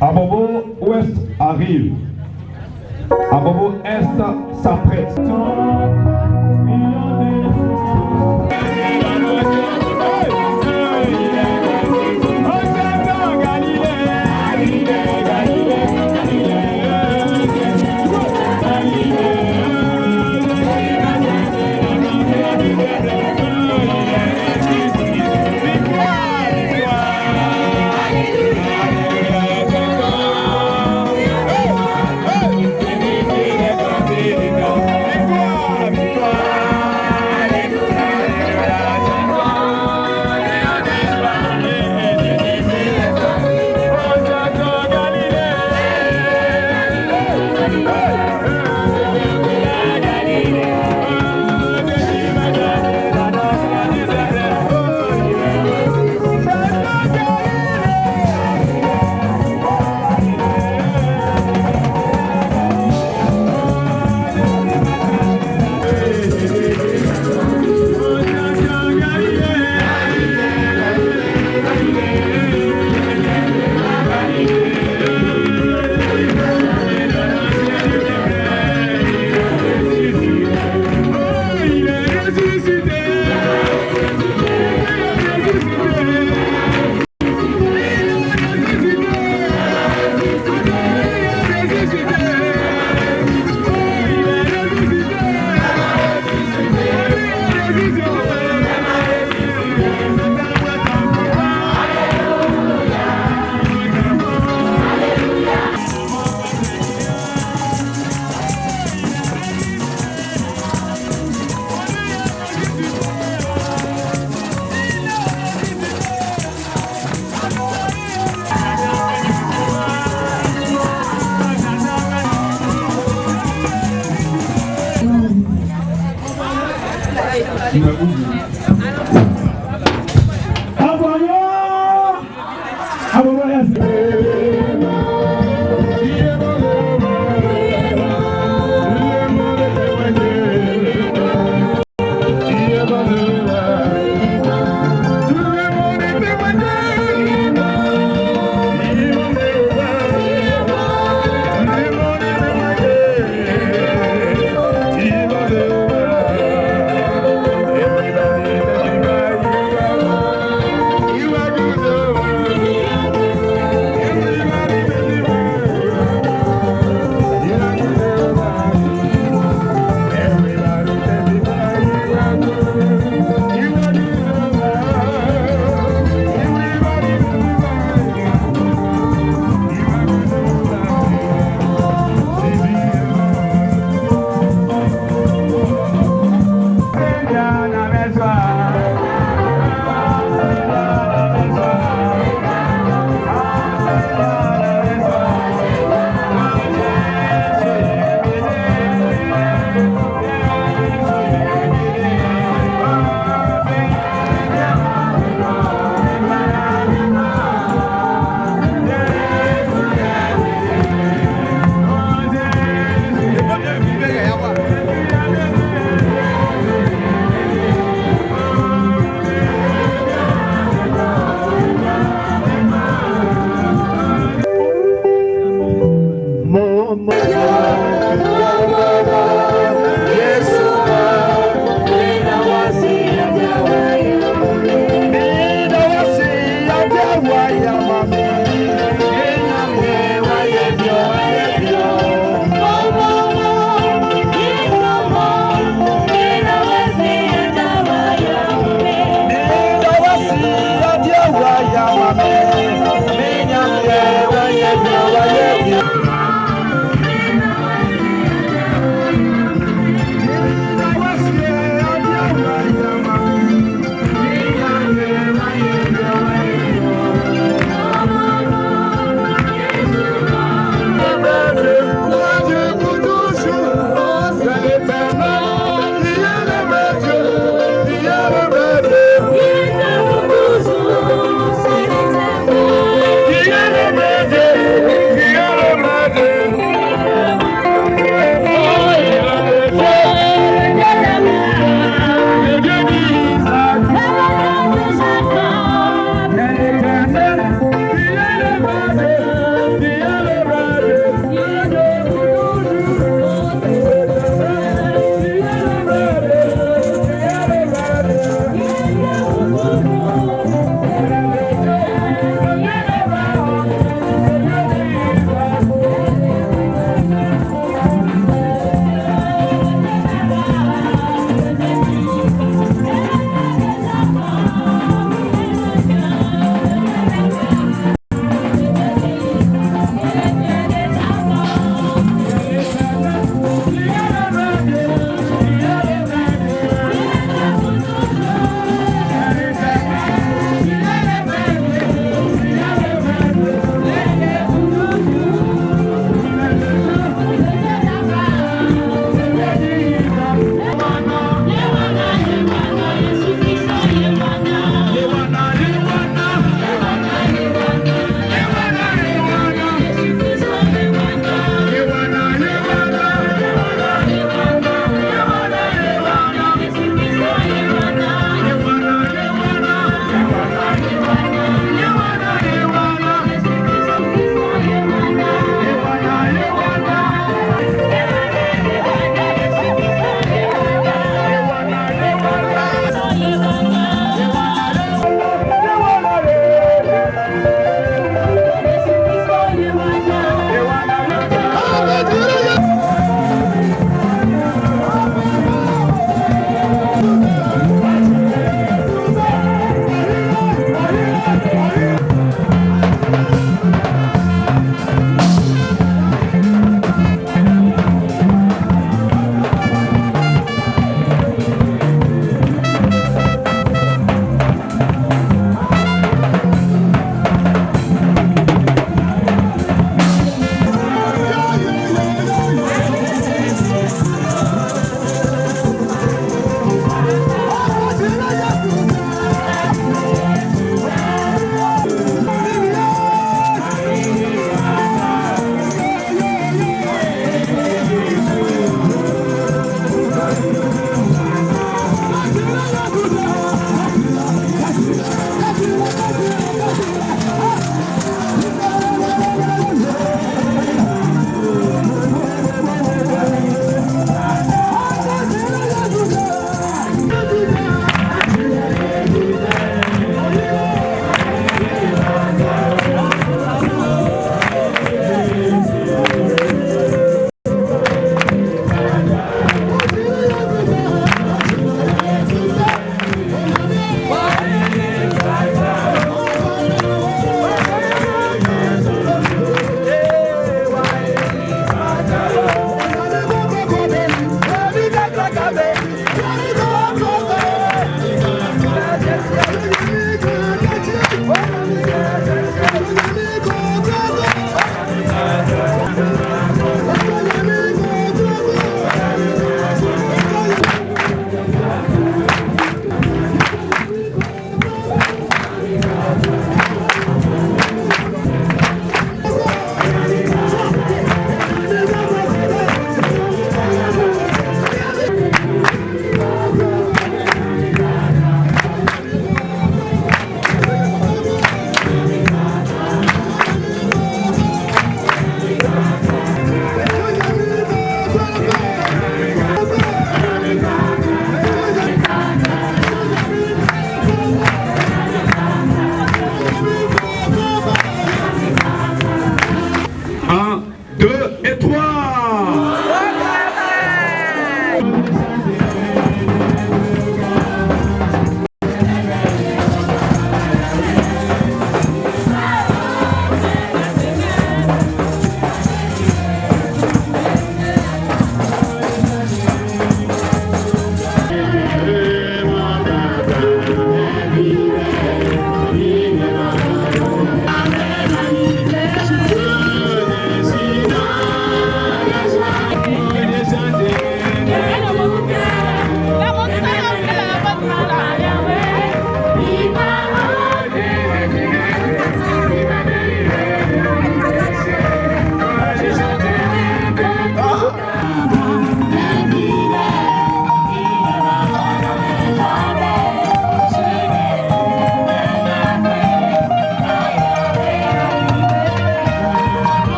Abobo ouest arrive. Abobo est s'apprête.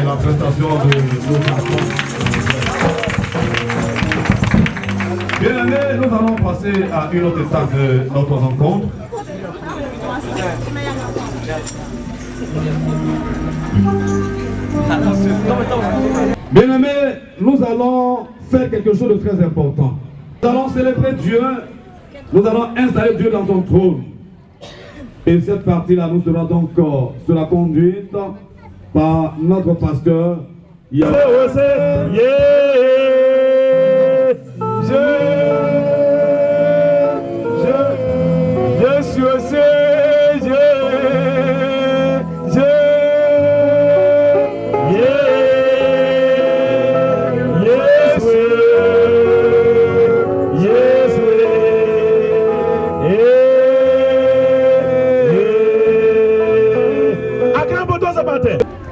La prestation de nos enfants. Bien aimés, nous allons passer à une autre étape de notre rencontre. Bien aimés, nous allons faire quelque chose de très important. Nous allons célébrer Dieu, nous allons installer Dieu dans son trône. Et cette partie-là, nous sera donc sera conduite par notre pasteur. Je suis aussi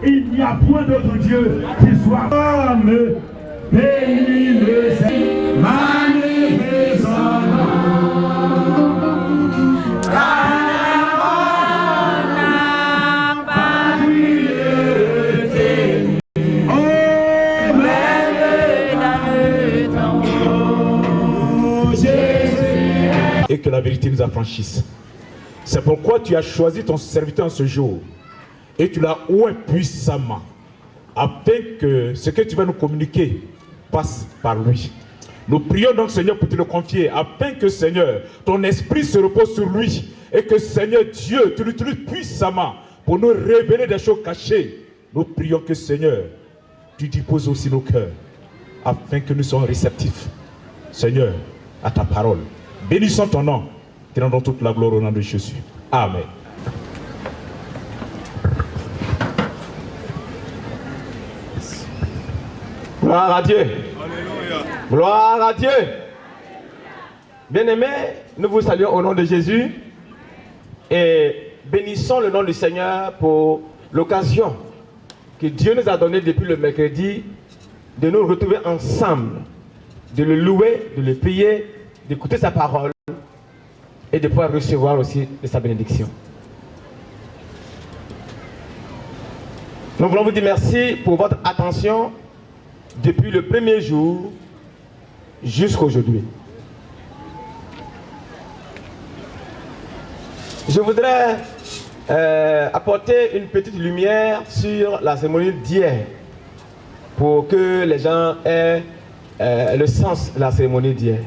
il n'y a point d'autre Dieu qui soit homme, béni le Seigneur, magnifique son et que la vérité nous affranchisse. C'est pourquoi tu as choisi ton serviteur en ce jour et tu l'as oué puissamment afin que ce que tu vas nous communiquer passe par lui. Nous prions donc, Seigneur, pour te le confier afin que, Seigneur, ton esprit se repose sur lui et que, Seigneur Dieu, tu l'utilises puissamment pour nous révéler des choses cachées. Nous prions que, Seigneur, tu disposes aussi nos cœurs afin que nous soyons réceptifs, Seigneur, à ta parole. Bénissons ton nom, te rendons toute la gloire au nom de Jésus. Amen. Gloire à Dieu. Alléluia. Gloire à Dieu. Bien-aimés, nous vous saluons au nom de Jésus et bénissons le nom du Seigneur pour l'occasion que Dieu nous a donnée depuis le mercredi de nous retrouver ensemble, de le louer, de le prier, d'écouter sa parole et de pouvoir recevoir aussi de sa bénédiction. Nous voulons vous dire merci pour votre attention depuis le premier jour jusqu'à aujourd'hui. Je voudrais apporter une petite lumière sur la cérémonie d'hier pour que les gens aient le sens de la cérémonie d'hier.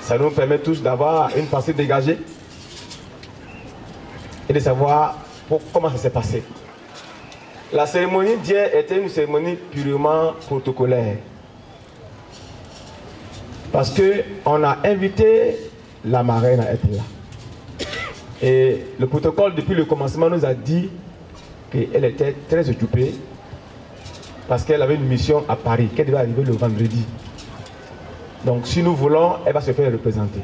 Ça nous permet tous d'avoir une pensée dégagée et de savoir comment ça s'est passé. La cérémonie d'hier était une cérémonie purement protocolaire. Parce qu'on a invité la marraine à être là. Et le protocole, depuis le commencement, nous a dit qu'elle était très occupée parce qu'elle avait une mission à Paris, qu'elle devait arriver le vendredi. Donc si nous voulons, elle va se faire représenter.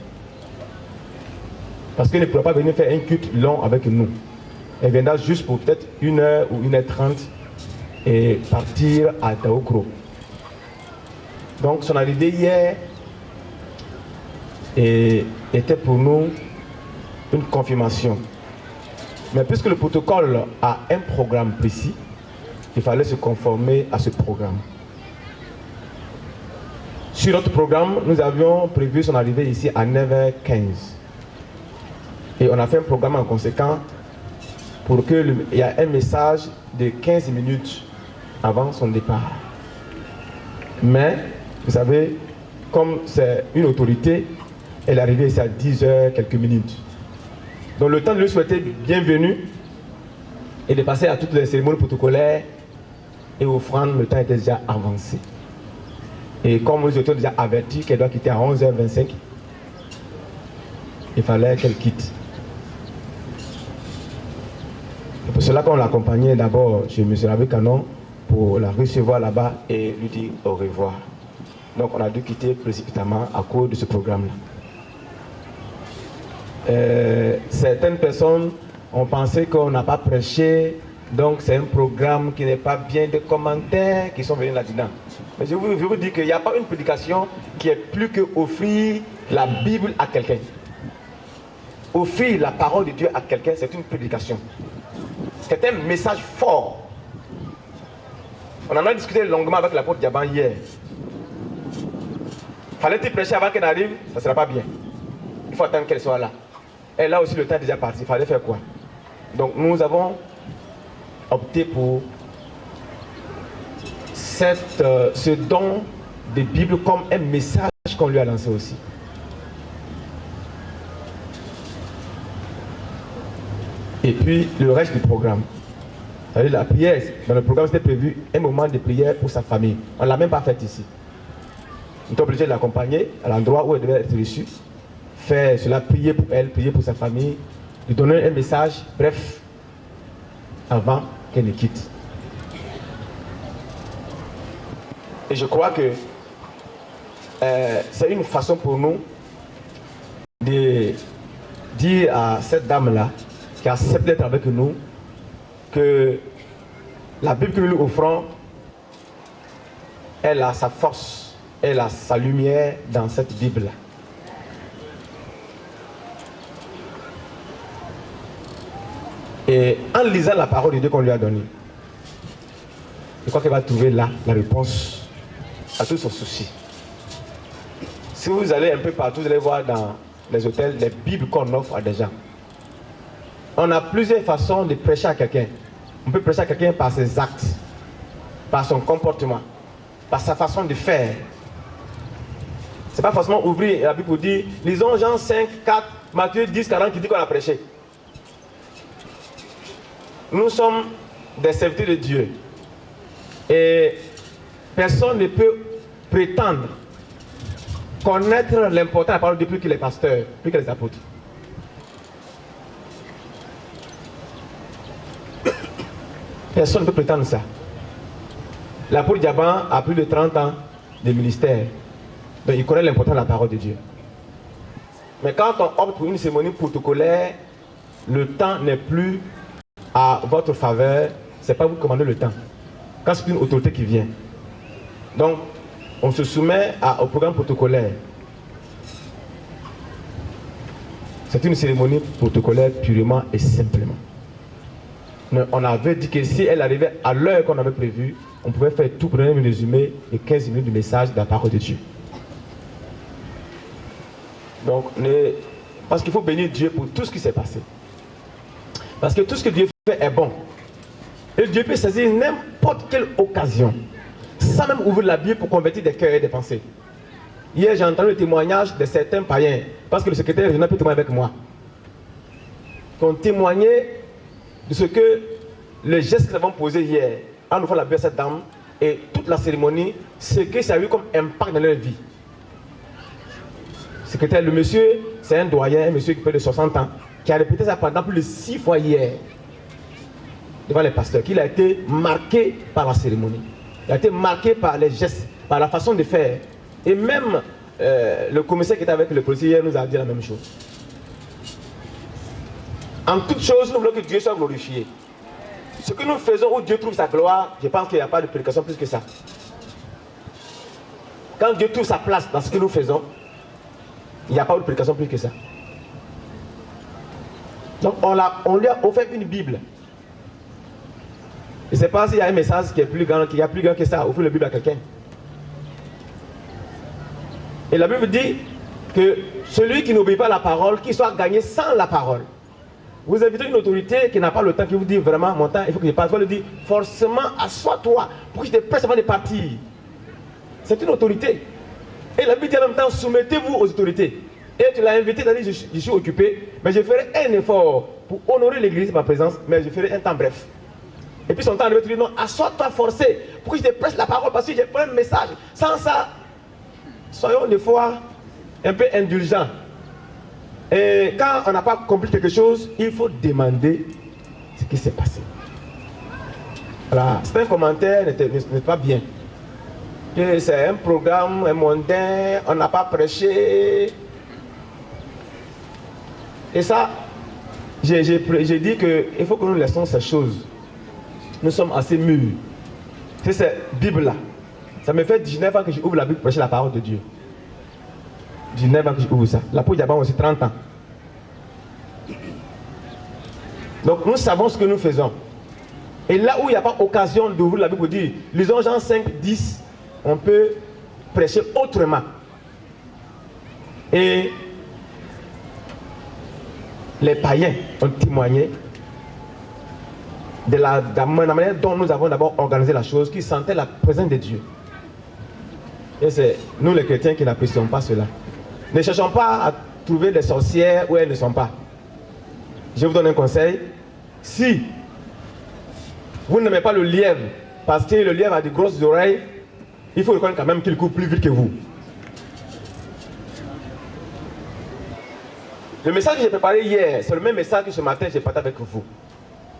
Parce qu'elle ne pourra pas venir faire un culte long avec nous. Elle viendra juste pour peut-être 1h ou 1h30 et partir à Daokro. Donc son arrivée hier était pour nous une confirmation. Mais puisque le protocole a un programme précis, il fallait se conformer à ce programme. Sur notre programme, nous avions prévu son arrivée ici à 9h15. Et on a fait un programme en conséquent pour qu'il y ait un message de 15 minutes avant son départ. Mais, vous savez, comme c'est une autorité, elle est arrivée ici à 10h quelques minutes. Donc le temps de lui souhaiter bienvenue et de passer à toutes les cérémonies protocolaires et offrandes, le temps était déjà avancé. Et comme nous étions déjà avertis qu'elle doit quitter à 11h25, il fallait qu'elle quitte. C'est pour cela qu'on l'accompagnait d'abord chez M. Rabé Canon pour la recevoir là-bas et lui dire au revoir. Donc on a dû quitter précipitamment à cause de ce programme-là. Certaines personnes ont pensé qu'on n'a pas prêché Donc c'est un programme qui n'est pas bien de commentaires qui sont venus là-dedans. Mais je vous dis qu'il n'y a pas une prédication qui est plus que offrir la Bible à quelqu'un. Offrir la parole de Dieu à quelqu'un, c'est une prédication. C'est un message fort. On en a discuté longuement avec l'apôtre Diaban hier. Fallait-il prêcher avant qu'elle arrive? Ça ne sera pas bien. Il faut attendre qu'elle soit là. Et là aussi, le temps est déjà parti. Il fallait faire quoi? Donc nous avons opté pour ce don de Bible comme un message qu'on lui a lancé aussi. Et puis le reste du programme. C'est-à-dire la prière, dans le programme c'était prévu un moment de prière pour sa famille. On ne l'a même pas fait ici. On est obligé de l'accompagner à l'endroit où elle devait être reçue. Faire cela, prier pour elle, prier pour sa famille, lui donner un message, bref, avant qu'elle ne quitte. Et je crois que c'est une façon pour nous de dire à cette dame-là, qui accepte d'être avec nous, que la Bible que nous lui offrons, elle a sa force, elle a sa lumière dans cette Bible-là. Et en lisant la parole de Dieu qu'on lui a donnée, je crois qu'elle va trouver là la réponse à tous ses soucis. Si vous allez un peu partout, vous allez voir dans les hôtels les Bibles qu'on offre à des gens. On a plusieurs façons de prêcher à quelqu'un. On peut prêcher à quelqu'un par ses actes, par son comportement, par sa façon de faire. C'est pas forcément ouvrir la Bible pour dire, lisons Jean 5, 4, Matthieu 10, 40 qui dit qu'on a prêché. Nous sommes des serviteurs de Dieu. Et personne ne peut prétendre connaître l'importance de la parole de Dieu plus que les pasteurs, plus que les apôtres. Personne ne peut prétendre ça. L'apôtre Diaban a plus de 30 ans de ministère. Donc il connaît l'importance de la parole de Dieu. Mais quand on opte pour une cérémonie protocolaire, le temps n'est plus à votre faveur. Ce n'est pas vous qui commandez le temps. Quand c'est une autorité qui vient. Donc, on se soumet au programme protocolaire. C'est une cérémonie protocolaire purement et simplement. Mais on avait dit que si elle arrivait à l'heure qu'on avait prévue, on pouvait faire tout pour donner un résumé et 15 minutes du message de la parole de Dieu. Donc, parce qu'il faut bénir Dieu pour tout ce qui s'est passé. Parce que tout ce que Dieu fait est bon. Et Dieu peut saisir n'importe quelle occasion, sans même ouvrir la Bible pour convertir des cœurs et des pensées. Hier, j'ai entendu le témoignage de certains païens, parce que le secrétaire régional peut témoigner avec moi, qui ont témoigné de ce que les gestes que nous avons posés hier, en nous faisant la paix à cette dame, et toute la cérémonie, ce que ça a eu comme impact dans leur vie. Secrétaire, le monsieur, c'est un doyen, un monsieur qui fait de 60 ans, qui a répété ça pendant plus de 6 fois hier, devant les pasteurs, qu'il a été marqué par la cérémonie. Il a été marqué par les gestes, par la façon de faire. Et même le commissaire qui était avec le policier hier nous a dit la même chose. En toute chose, nous voulons que Dieu soit glorifié. Ce que nous faisons où Dieu trouve sa gloire, je pense qu'il n'y a pas de prédication plus que ça. Quand Dieu trouve sa place dans ce que nous faisons, il n'y a pas de prédication plus que ça. Donc on lui a offert une Bible. Je ne sais pas s'il y a un message qui est plus grand, qui est plus grand que ça, offrir la Bible à quelqu'un. Et la Bible dit que celui qui n'obéit pas à la parole, qu'il soit gagné sans la parole. Vous invitez une autorité qui n'a pas le temps, qui vous dit vraiment, mon temps, il faut que je parte. Vous lui dites, forcément, assois-toi, pour que je te presse avant de partir. C'est une autorité. Et la Bible dit en même temps, soumettez-vous aux autorités. Et tu l'as invité, tu as dit, je suis occupé, mais je ferai un effort pour honorer l'église, ma présence, mais je ferai un temps bref. Et puis son temps, il va te dire, non, assois-toi forcé, pour que je te presse la parole, parce que j'ai pas un message. Sans ça, soyons des fois un peu indulgents. Et quand on n'a pas compris quelque chose, il faut demander ce qui s'est passé. Voilà, c'est un commentaire, n'est pas bien. C'est un programme, un mondain, on n'a pas prêché. Et ça, j'ai dit qu'il faut que nous laissons ces choses. nous sommes assez mûrs. C'est cette Bible-là. Ça me fait 19 ans que j'ouvre la Bible pour prêcher la parole de Dieu. 19 ans que j'ouvre ça. La pour Diaban aussi 30 ans. Donc nous savons ce que nous faisons. Et là où il n'y a pas occasion d'ouvrir la Bible pour dire, lisons Jean 5, 10, on peut prêcher autrement. Et les païens ont témoigné de la manière dont nous avons d'abord organisé la chose, qui sentait la présence de Dieu. Et c'est nous les chrétiens qui n'apprécions pas cela. Ne cherchons pas à trouver des sorcières où elles ne sont pas. Je vous donne un conseil. Si vous n'aimez pas le lièvre, parce que le lièvre a de grosses oreilles, il faut reconnaître quand même qu'il court plus vite que vous. Le message que j'ai préparé hier, c'est le même message que ce matin j'ai partagé avec vous.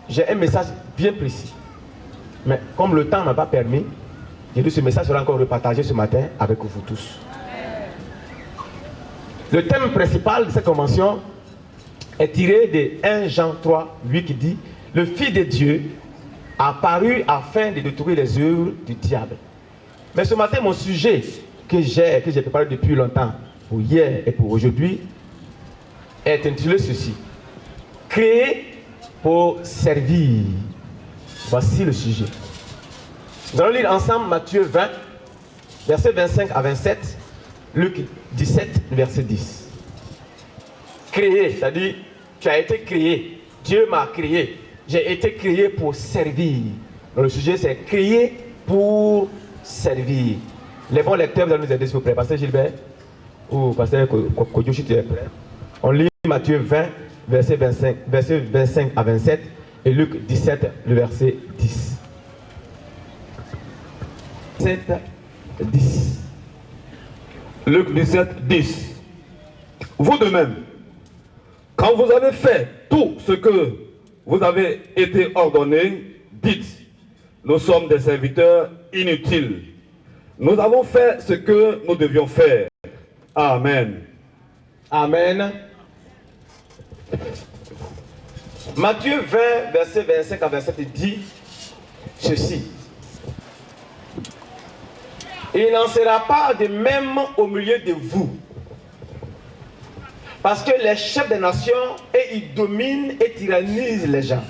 J'ai un message bien précis. Mais comme le temps ne m'a pas permis, j'ai dit ce message sera encore repartagé ce matin avec vous tous. Le thème principal de cette convention est tiré de 1 Jean 3, 8 qui dit « Le Fils de Dieu a apparu afin de détruire les œuvres du diable. » Mais ce matin, mon sujet que j'ai préparé depuis longtemps, pour hier et pour aujourd'hui, est intitulé ceci. Créé pour servir. Voici le sujet. Nous allons lire ensemble Matthieu 20, versets 25 à 27, Luc 17, verset 10. Créé, c'est-à-dire, tu as été créé. Dieu m'a créé. J'ai été créé pour servir. Donc le sujet, c'est créé pour servir. Les bons lecteurs, vous allez nous aider s'il vous plaît. Pasteur Gilbert ou Pasteur Kodjo, si tu es prêt. On lit Matthieu 20, verset 25 à 27 et Luc 17, le verset 10. 7, 10. Luc 17, 10. Vous de même, quand vous avez fait tout ce que vous avez été ordonné, dites, nous sommes des serviteurs inutiles. Nous avons fait ce que nous devions faire. Amen. Amen. Matthieu 20, verset 25 à 27 dit ceci. Il n'en sera pas de même au milieu de vous. Parce que les chefs des nations, et ils dominent et tyrannisent les gens.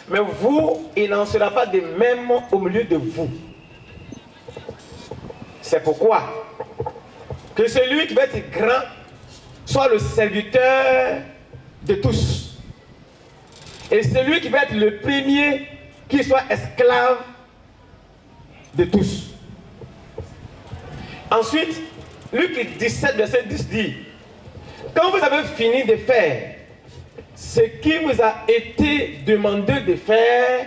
Mais vous, il n'en sera pas de même au milieu de vous. C'est pourquoi que celui qui va être grand soit le serviteur de tous. Et celui qui va être le premier, qu'il soit esclave de tous. Ensuite, Luc 17, verset 10 dit, quand vous avez fini de faire ce qui vous a été demandé de faire,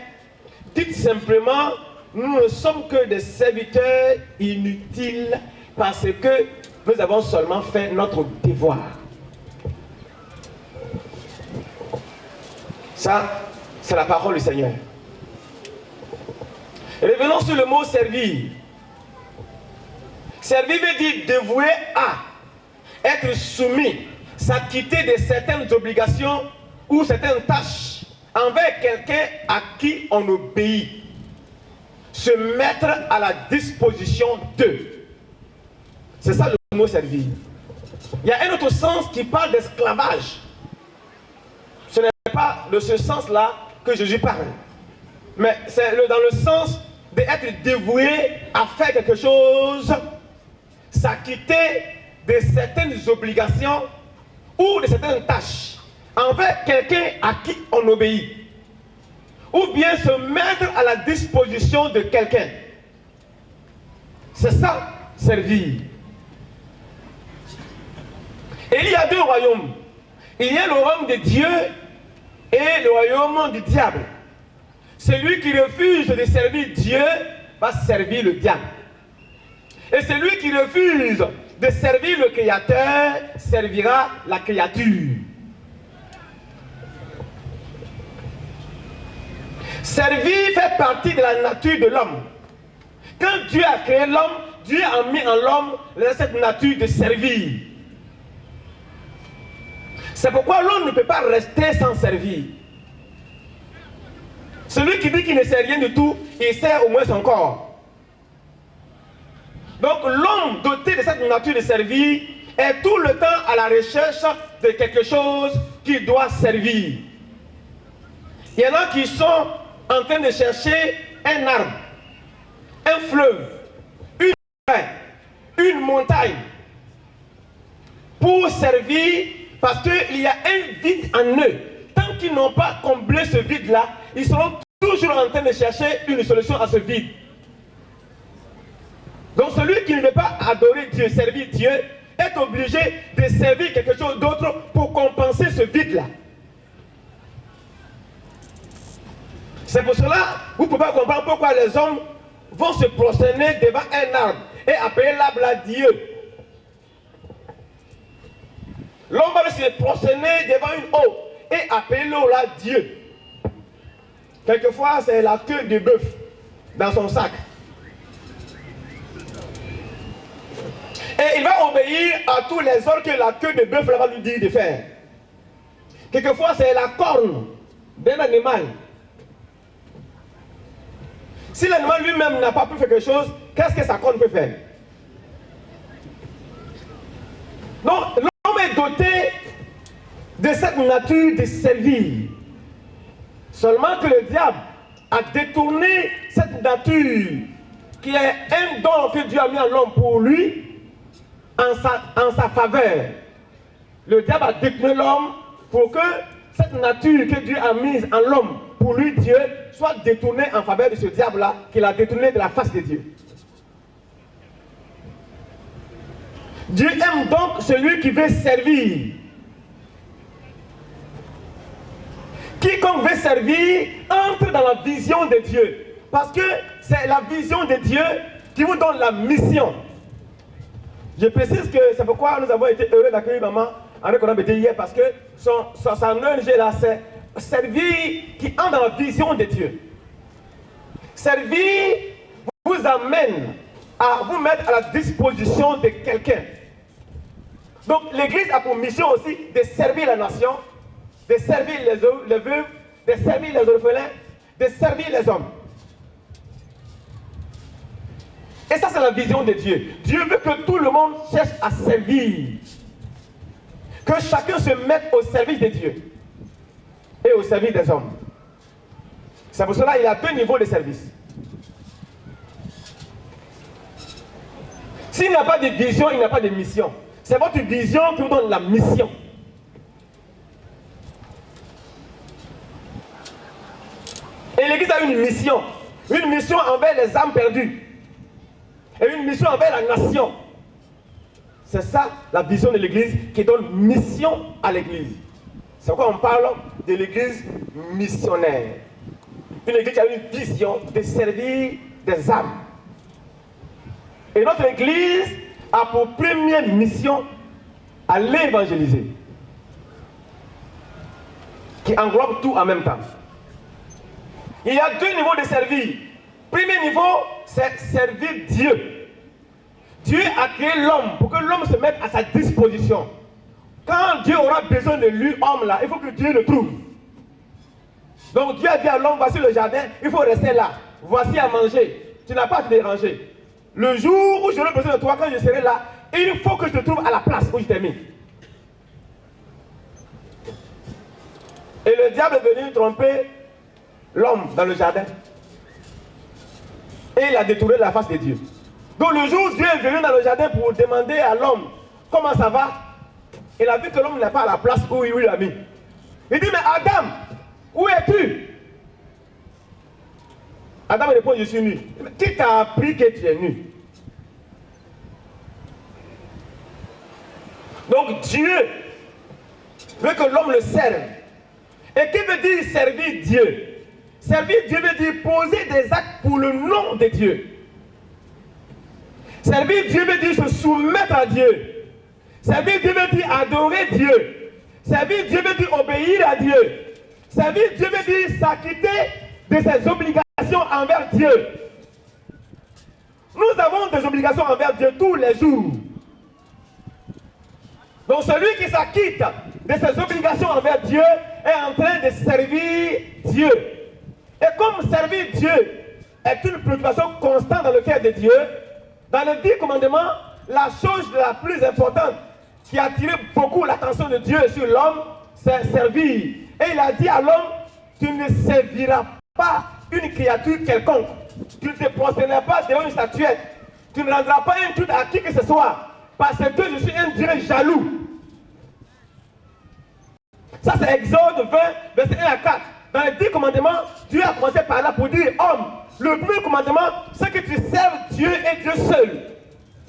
dites simplement, nous ne sommes que des serviteurs inutiles parce que nous avons seulement fait notre devoir. Ça, c'est la parole du Seigneur. Revenons sur le mot servir. Servir veut dire dévouer à, être soumis, s'acquitter de certaines obligations ou certaines tâches envers quelqu'un à qui on obéit. Se mettre à la disposition d'eux. C'est ça le mot servir. Il y a un autre sens qui parle d'esclavage. Ce n'est pas de ce sens-là que Jésus parle. Mais c'est dans le sens d'être dévoué à faire quelque chose, s'acquitter de certaines obligations ou de certaines tâches envers quelqu'un à qui on obéit. Ou bien se mettre à la disposition de quelqu'un. C'est ça, servir. Et il y a deux royaumes. Il y a le royaume de Dieu et le royaume du diable. Celui qui refuse de servir Dieu va servir le diable. Et celui qui refuse de servir le Créateur servira la créature. Servir fait partie de la nature de l'homme. Quand Dieu a créé l'homme, Dieu a mis en l'homme cette nature de servir. C'est pourquoi l'homme ne peut pas rester sans servir. Celui qui dit qu'il ne sait rien du tout, il sait au moins son corps. Donc l'homme doté de cette nature de servir est tout le temps à la recherche de quelque chose qui doit servir. Il y en a qui sont en train de chercher un arbre, un fleuve, une mer, une montagne pour servir parce qu'il y a un vide en eux. Tant qu'ils n'ont pas comblé ce vide-là, ils seront toujours en train de chercher une solution à ce vide. Donc celui qui ne veut pas adorer Dieu, servir Dieu, est obligé de servir quelque chose d'autre pour compenser ce vide-là. C'est pour cela, vous pouvez comprendre pourquoi les hommes vont se prosterner devant un arbre et appeler l'arbre là Dieu. L'homme va se prosterner devant une eau et appeler l'eau là Dieu. Quelquefois, c'est la queue de bœuf dans son sac. Et il va obéir à tous les ordres que la queue de bœuf va lui dire de faire. Quelquefois, c'est la corne d'un animal. Si l'animal lui-même n'a pas pu faire quelque chose, qu'est-ce que sa corne peut faire? Donc, l'homme est doté de cette nature de servir. Seulement que le diable a détourné cette nature qui est un don que Dieu a mis en l'homme pour lui en sa faveur. Le diable a détourné l'homme pour que cette nature que Dieu a mise en l'homme pour lui, Dieu, soit détournée en faveur de ce diable-là qu'il a détourné de la face de Dieu. Dieu aime donc celui qui veut servir. Quiconque veut servir entre dans la vision de Dieu. Parce que c'est la vision de Dieu qui vous donne la mission. Je précise que c'est pourquoi nous avons été heureux d'accueillir maman Henri qu'on a été hier, parce que son ONG là, c'est servir qui entre dans la vision de Dieu. Servir vous amène à vous mettre à la disposition de quelqu'un. Donc l'église a pour mission aussi de servir la nation, de servir les veuves, de servir les orphelins, de servir les hommes. Et ça, c'est la vision de Dieu. Dieu veut que tout le monde cherche à servir. Que chacun se mette au service de Dieu et au service des hommes. C'est pour cela qu'il y a deux niveaux de service. S'il n'y a pas de vision, il n'y a pas de mission. C'est votre vision qui vous donne la mission. Et l'Église a une mission envers les âmes perdues et une mission envers la nation. C'est ça la vision de l'Église qui donne mission à l'Église. C'est pourquoi on parle de l'Église missionnaire. Une Église qui a une vision de servir des âmes. Et notre Église a pour première mission à l'évangéliser, qui englobe tout en même temps. Il y a deux niveaux de servir. Premier niveau, c'est servir Dieu. Dieu a créé l'homme pour que l'homme se mette à sa disposition. Quand Dieu aura besoin de lui, homme là, il faut que Dieu le trouve. Donc Dieu a dit à l'homme, voici le jardin, il faut rester là. Voici à manger. Tu n'as pas à te déranger. Le jour où j'aurai besoin de toi, quand je serai là, il faut que je te trouve à la place où je t'ai mis. Et le diable est venu tromper l'homme dans le jardin. Et il a détourné la face de Dieu. Donc le jour où Dieu est venu dans le jardin pour demander à l'homme comment ça va, il a vu que l'homme n'est pas à la place où il l'a mis. Il dit, mais Adam, où es-tu? Adam répond, je suis nu. Qui t'a appris que tu es nu? Donc Dieu veut que l'homme le serve. Et qui veut dire servir Dieu? Servir Dieu veut dire poser des actes pour le nom de Dieu. Servir Dieu veut dire se soumettre à Dieu. Servir Dieu veut dire adorer Dieu. Servir Dieu veut dire obéir à Dieu. Servir Dieu veut dire s'acquitter de ses obligations envers Dieu. Nous avons des obligations envers Dieu tous les jours. Donc celui qui s'acquitte de ses obligations envers Dieu est en train de servir Dieu. Et comme servir Dieu est une préoccupation constante dans le cœur de Dieu, dans les 10 commandements, la chose la plus importante qui a attiré beaucoup l'attention de Dieu sur l'homme, c'est servir. Et il a dit à l'homme, tu ne serviras pas une créature quelconque. Tu ne te prosterneras pas devant une statuette. Tu ne rendras pas un culte à qui que ce soit. Parce que je suis un Dieu jaloux. Ça c'est Exode 20, verset 1 à 4. Dans les 10 commandements, Dieu a commencé par là pour dire, homme, le premier commandement, c'est que tu serves Dieu et Dieu seul.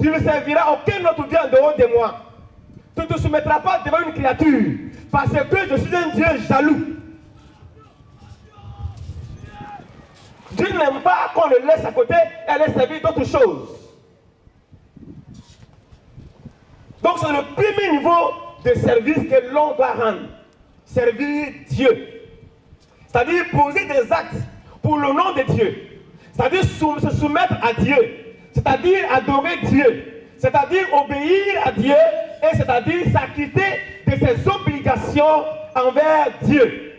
Tu ne serviras aucun autre Dieu en dehors de moi. Tu ne te soumettras pas devant une créature. Parce que je suis un Dieu jaloux. Dieu n'aime pas qu'on le laisse à côté et aller servir d'autres choses. Donc c'est le premier niveau de service que l'on doit rendre. Servir Dieu. C'est-à-dire poser des actes pour le nom de Dieu. C'est-à-dire se soumettre à Dieu. C'est-à-dire adorer Dieu. C'est-à-dire obéir à Dieu. Et c'est-à-dire s'acquitter de ses obligations envers Dieu.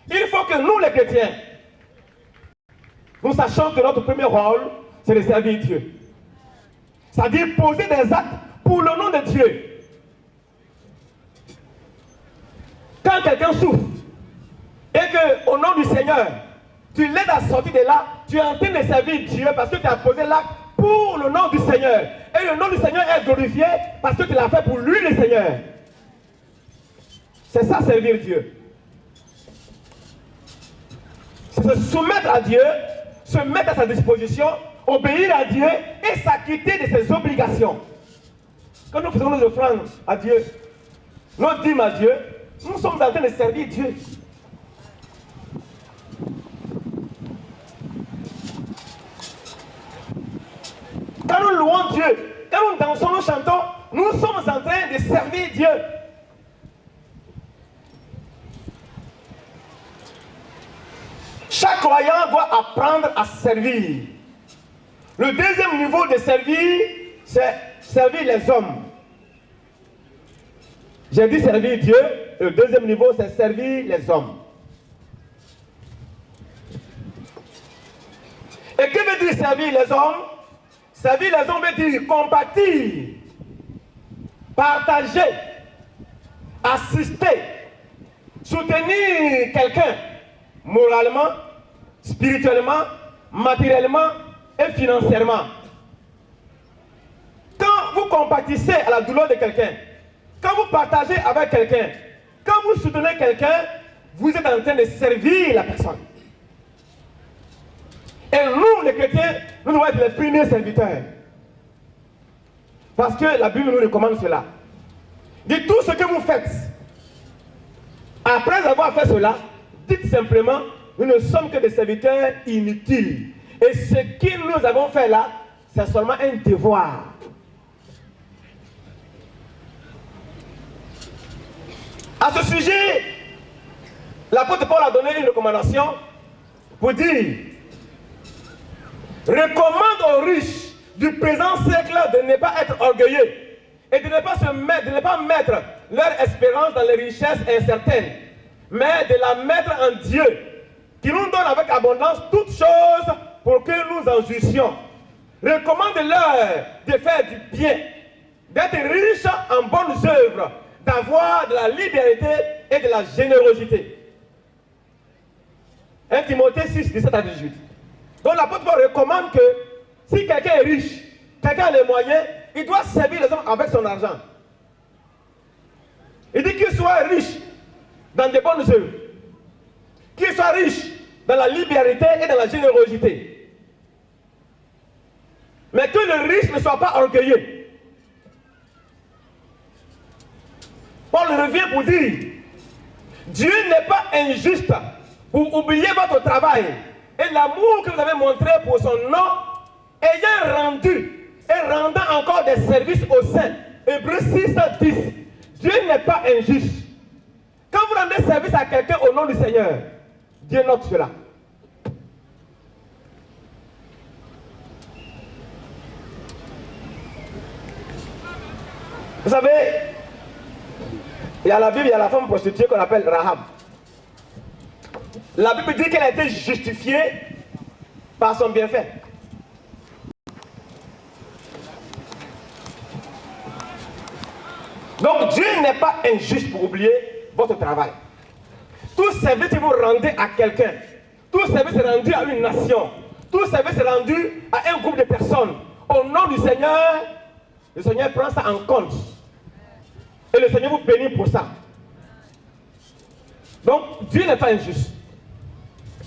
Il faut que nous les chrétiens, nous sachions que notre premier rôle, c'est de servir Dieu. C'est-à-dire poser des actes pour le nom de Dieu. Quand quelqu'un souffre, et qu'au nom du Seigneur, tu l'aides à sortir de là, tu es en train de servir Dieu parce que tu as posé l'acte pour le nom du Seigneur. Et le nom du Seigneur est glorifié parce que tu l'as fait pour lui le Seigneur. C'est ça servir Dieu. C'est se soumettre à Dieu, se mettre à sa disposition, obéir à Dieu et s'acquitter de ses obligations. Quand nous faisons nos offrandes à Dieu, nos dîmes à Dieu, nous sommes en train de servir Dieu. Quand nous louons Dieu, quand nous dansons, nous chantons, nous sommes en train de servir Dieu. Chaque croyant doit apprendre à servir. Le deuxième niveau de servir, c'est servir les hommes. J'ai dit servir Dieu. Le deuxième niveau, c'est servir les hommes. Et que veut dire servir les hommes? Servir les hommes veut dire compatir, partager, assister, soutenir quelqu'un moralement, spirituellement, matériellement et financièrement. Quand vous compatissez à la douleur de quelqu'un, quand vous partagez avec quelqu'un, quand vous soutenez quelqu'un, vous êtes en train de servir la personne. Et nous, les chrétiens, nous devons être les premiers serviteurs. Parce que la Bible nous recommande cela. Dites tout ce que vous faites. Après avoir fait cela, dites simplement, nous ne sommes que des serviteurs inutiles. Et ce que nous avons fait là, c'est seulement un devoir. À ce sujet, l'apôtre Paul a donné une recommandation pour dire: recommande aux riches du présent siècle de ne pas être orgueilleux et de ne pas mettre leur espérance dans les richesses incertaines, mais de la mettre en Dieu, qui nous donne avec abondance toutes choses pour que nous en jouissions. Recommande-leur de faire du bien, d'être riches en bonnes œuvres, d'avoir de la liberté et de la générosité. 1 Timothée 6, 17 à 18. Donc l'apôtre Paul recommande que si quelqu'un est riche, quelqu'un a les moyens, il doit servir les hommes avec son argent. Il dit qu'il soit riche dans de bonnes œuvres, qu'il soit riche dans la liberté et dans la générosité. Mais que le riche ne soit pas orgueilleux. Paul revient pour dire: Dieu n'est pas injuste pour oublier votre travail et l'amour que vous avez montré pour son nom, ayant rendu et rendant encore des services aux saints. Hébreux 6, 10. Dieu n'est pas injuste. Quand vous rendez service à quelqu'un au nom du Seigneur, Dieu note cela. Vous savez, il y a la Bible, il y a la femme prostituée qu'on appelle Rahab. La Bible dit qu'elle a été justifiée par son bienfait. Donc Dieu n'est pas injuste pour oublier votre travail. Tout service que vous rendez à quelqu'un, tout service rendu à une nation, tout service rendu à un groupe de personnes, au nom du Seigneur, le Seigneur prend ça en compte. Et le Seigneur vous bénit pour ça. Donc Dieu n'est pas injuste.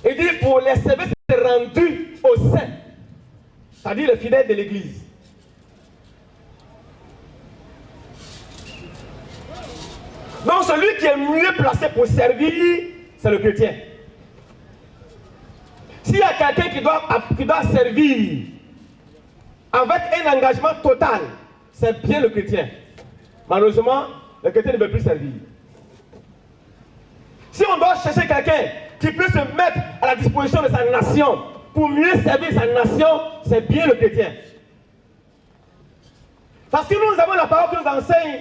Il dit pour les services rendus aux saints, c'est-à-dire les fidèles de l'Église. Donc celui qui est mieux placé pour servir, c'est le chrétien. S'il y a quelqu'un qui doit servir avec un engagement total, c'est bien le chrétien. Malheureusement, le chrétien ne veut plus servir. Si on doit chercher quelqu'un qui peut se mettre à la disposition de sa nation pour mieux servir sa nation, c'est bien le chrétien. Parce que nous avons la parole qui nous enseigne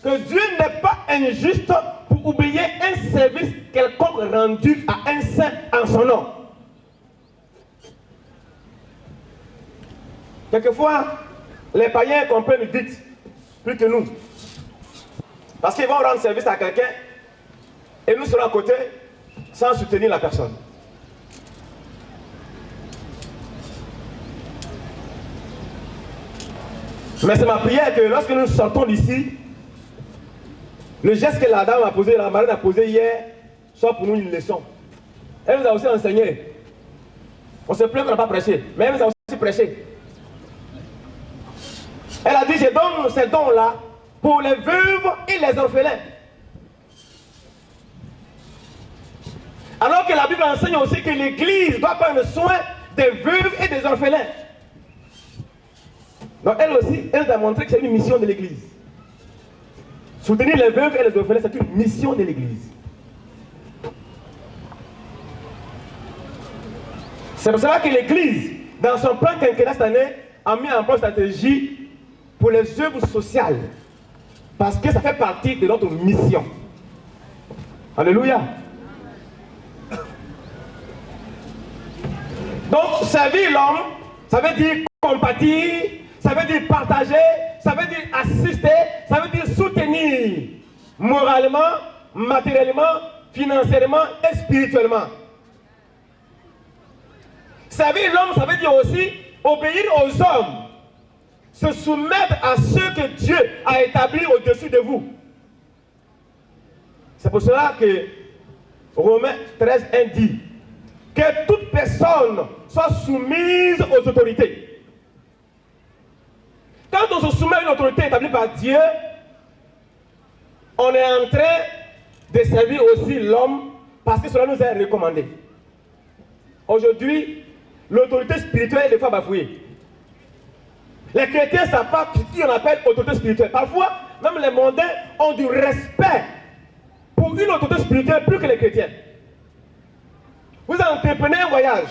que Dieu n'est pas injuste pour oublier un service quelconque rendu à un saint en son nom. Quelquefois, les païens comprennent vite plus que nous. Parce qu'ils vont rendre service à quelqu'un et nous serons à côté sans soutenir la personne. Mais c'est ma prière que lorsque nous sortons d'ici, le geste que la dame a posé, la marraine a posé hier, soit pour nous une leçon. Elle nous a aussi enseigné. On se plaint qu'on n'a pas prêché, mais elle nous a aussi prêché. Elle a dit, je donne ces dons-là pour les veuves et les orphelins. Alors que la Bible enseigne aussi que l'Église doit prendre soin des veuves et des orphelins. Donc elle aussi, elle nous a montré que c'est une mission de l'Église. Soutenir les veuves et les orphelins, c'est une mission de l'Église. C'est pour cela que l'Église, dans son plan quinquennal cette année, a mis en place une stratégie pour les œuvres sociales. Parce que ça fait partie de notre mission. Alléluia. Donc, servir l'homme, ça veut dire compatir, ça veut dire partager, ça veut dire assister, ça veut dire soutenir moralement, matériellement, financièrement et spirituellement. Servir l'homme, ça veut dire aussi obéir aux hommes, se soumettre à ceux que Dieu a établis au-dessus de vous. C'est pour cela que Romains 13:1 dit que toute personne soit soumise aux autorités. Quand on se soumet à une autorité établie par Dieu, on est en train de servir aussi l'homme parce que cela nous est recommandé. Aujourd'hui, l'autorité spirituelle est des fois bafouée. Les chrétiens ne savent pas qui on appelle autorité spirituelle. Parfois, même les mondains ont du respect pour une autorité spirituelle plus que les chrétiens. Vous entreprenez un voyage.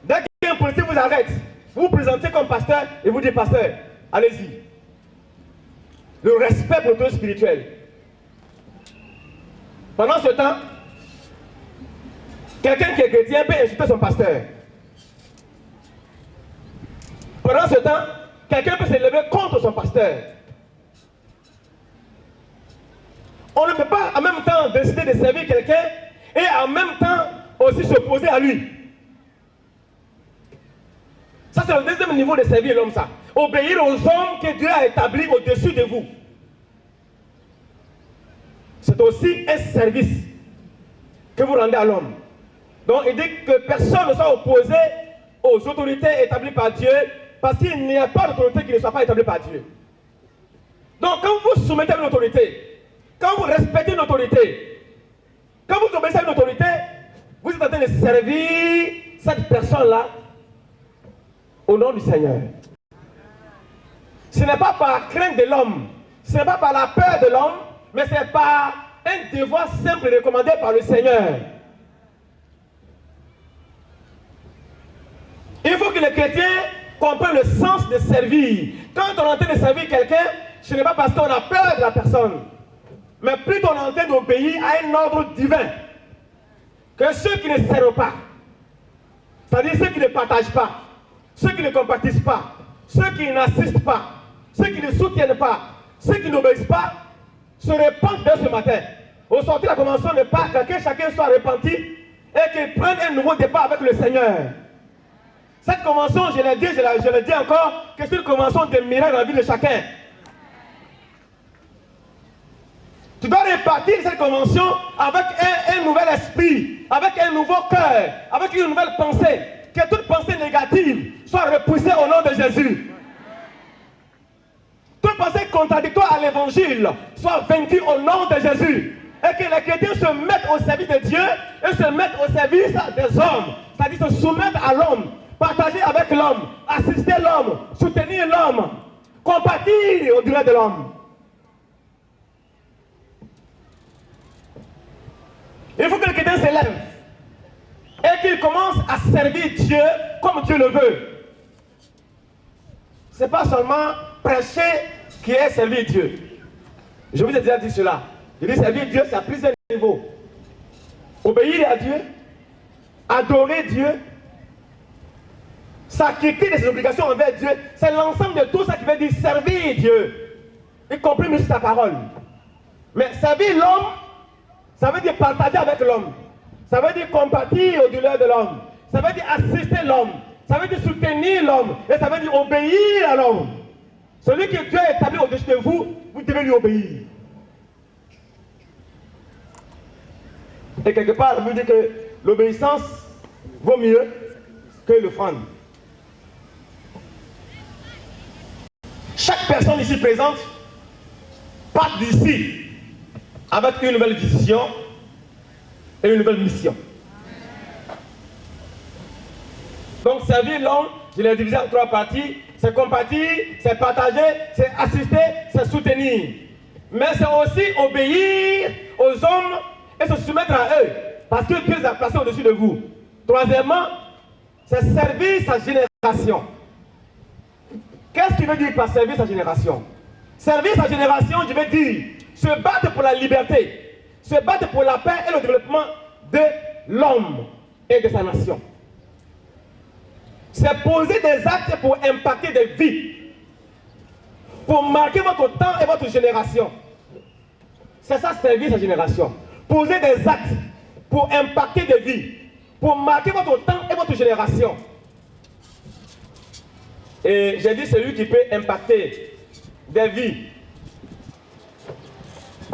Dès qu'un policier vous arrête, vous vous présentez comme pasteur et vous dites pasteur, allez-y. Le respect pour l'autorité spirituelle. Pendant ce temps, quelqu'un qui est chrétien peut insulter son pasteur. Pendant ce temps, quelqu'un peut se lever contre son pasteur. On ne peut pas en même temps décider de servir quelqu'un et en même temps aussi s'opposer à lui. Ça, c'est le deuxième niveau de servir l'homme, ça. Obéir aux hommes que Dieu a établis au-dessus de vous. C'est aussi un service que vous rendez à l'homme. Donc, il dit que personne ne soit opposé aux autorités établies par Dieu, parce qu'il n'y a pas d'autorité qui ne soit pas établie par Dieu. Donc, quand vous soumettez à une autorité, quand vous respectez une autorité, quand vous obéissez à une autorité, vous êtes en train de servir cette personne-là au nom du Seigneur. Ce n'est pas par crainte de l'homme, ce n'est pas par la peur de l'homme, mais c'est par un devoir simple recommandé par le Seigneur. Il faut que les chrétiens comprennent le sens de servir. Quand on est en train de servir quelqu'un, ce n'est pas parce qu'on a peur de la personne, mais plutôt on est en train d'obéir à un ordre divin. que ceux qui ne servent pas, c'est-à-dire ceux qui ne partagent pas, ceux qui ne compatissent pas, ceux qui n'assistent pas, ceux qui ne soutiennent pas, ceux qui n'obéissent pas, se répandent dès ce matin. Au sortir de la convention de Pâques, que chacun soit repenti et qu'il prenne un nouveau départ avec le Seigneur. Cette convention, je l'ai dit, je le dis encore, que c'est une convention de miracle dans la vie de chacun. Tu dois repartir cette convention avec un nouvel esprit, avec un nouveau cœur, avec une nouvelle pensée. Que toute pensée négative soit repoussée au nom de Jésus. Toute pensée contradictoire à l'évangile soit vaincue au nom de Jésus. Et que les chrétiens se mettent au service de Dieu et se mettent au service des hommes. C'est-à-dire se soumettre à l'homme, partager avec l'homme, assister l'homme, soutenir l'homme, compatir au-delà de l'homme. Il faut que le chrétien s'élève et qu'il commence à servir Dieu comme Dieu le veut. Ce n'est pas seulement prêcher qui est servir Dieu. Je vous ai déjà dit cela. Je dis servir Dieu, c'est à plusieurs niveaux. Obéir à Dieu, adorer Dieu, s'acquitter de ses obligations envers Dieu, c'est l'ensemble de tout ça qui veut dire servir Dieu, y compris même sa parole. Mais servir l'homme, ça veut dire partager avec l'homme, ça veut dire compatir au-delà de l'homme, ça veut dire assister l'homme, ça veut dire soutenir l'homme, et ça veut dire obéir à l'homme. Celui que Dieu a établi au-dessus de vous, vous devez lui obéir. Et quelque part, je veux dire que l'obéissance vaut mieux que l'offrande. Chaque personne ici présente part d'ici avec une nouvelle vision et une nouvelle mission. Donc servir l'homme, je l'ai divisé en 3 parties. C'est compatir, c'est partager, c'est assister, c'est soutenir. Mais c'est aussi obéir aux hommes et se soumettre à eux. Parce que Dieu les a placés au-dessus de vous. Troisièmement, c'est servir sa génération. Qu'est-ce qu'il veut dire par servir sa génération? Servir sa génération, je veux dire se battre pour la liberté, se battre pour la paix et le développement de l'homme et de sa nation. C'est poser des actes pour impacter des vies, pour marquer votre temps et votre génération. C'est ça, servir sa génération. Poser des actes pour impacter des vies, pour marquer votre temps et votre génération. Et j'ai dit celui qui peut impacter des vies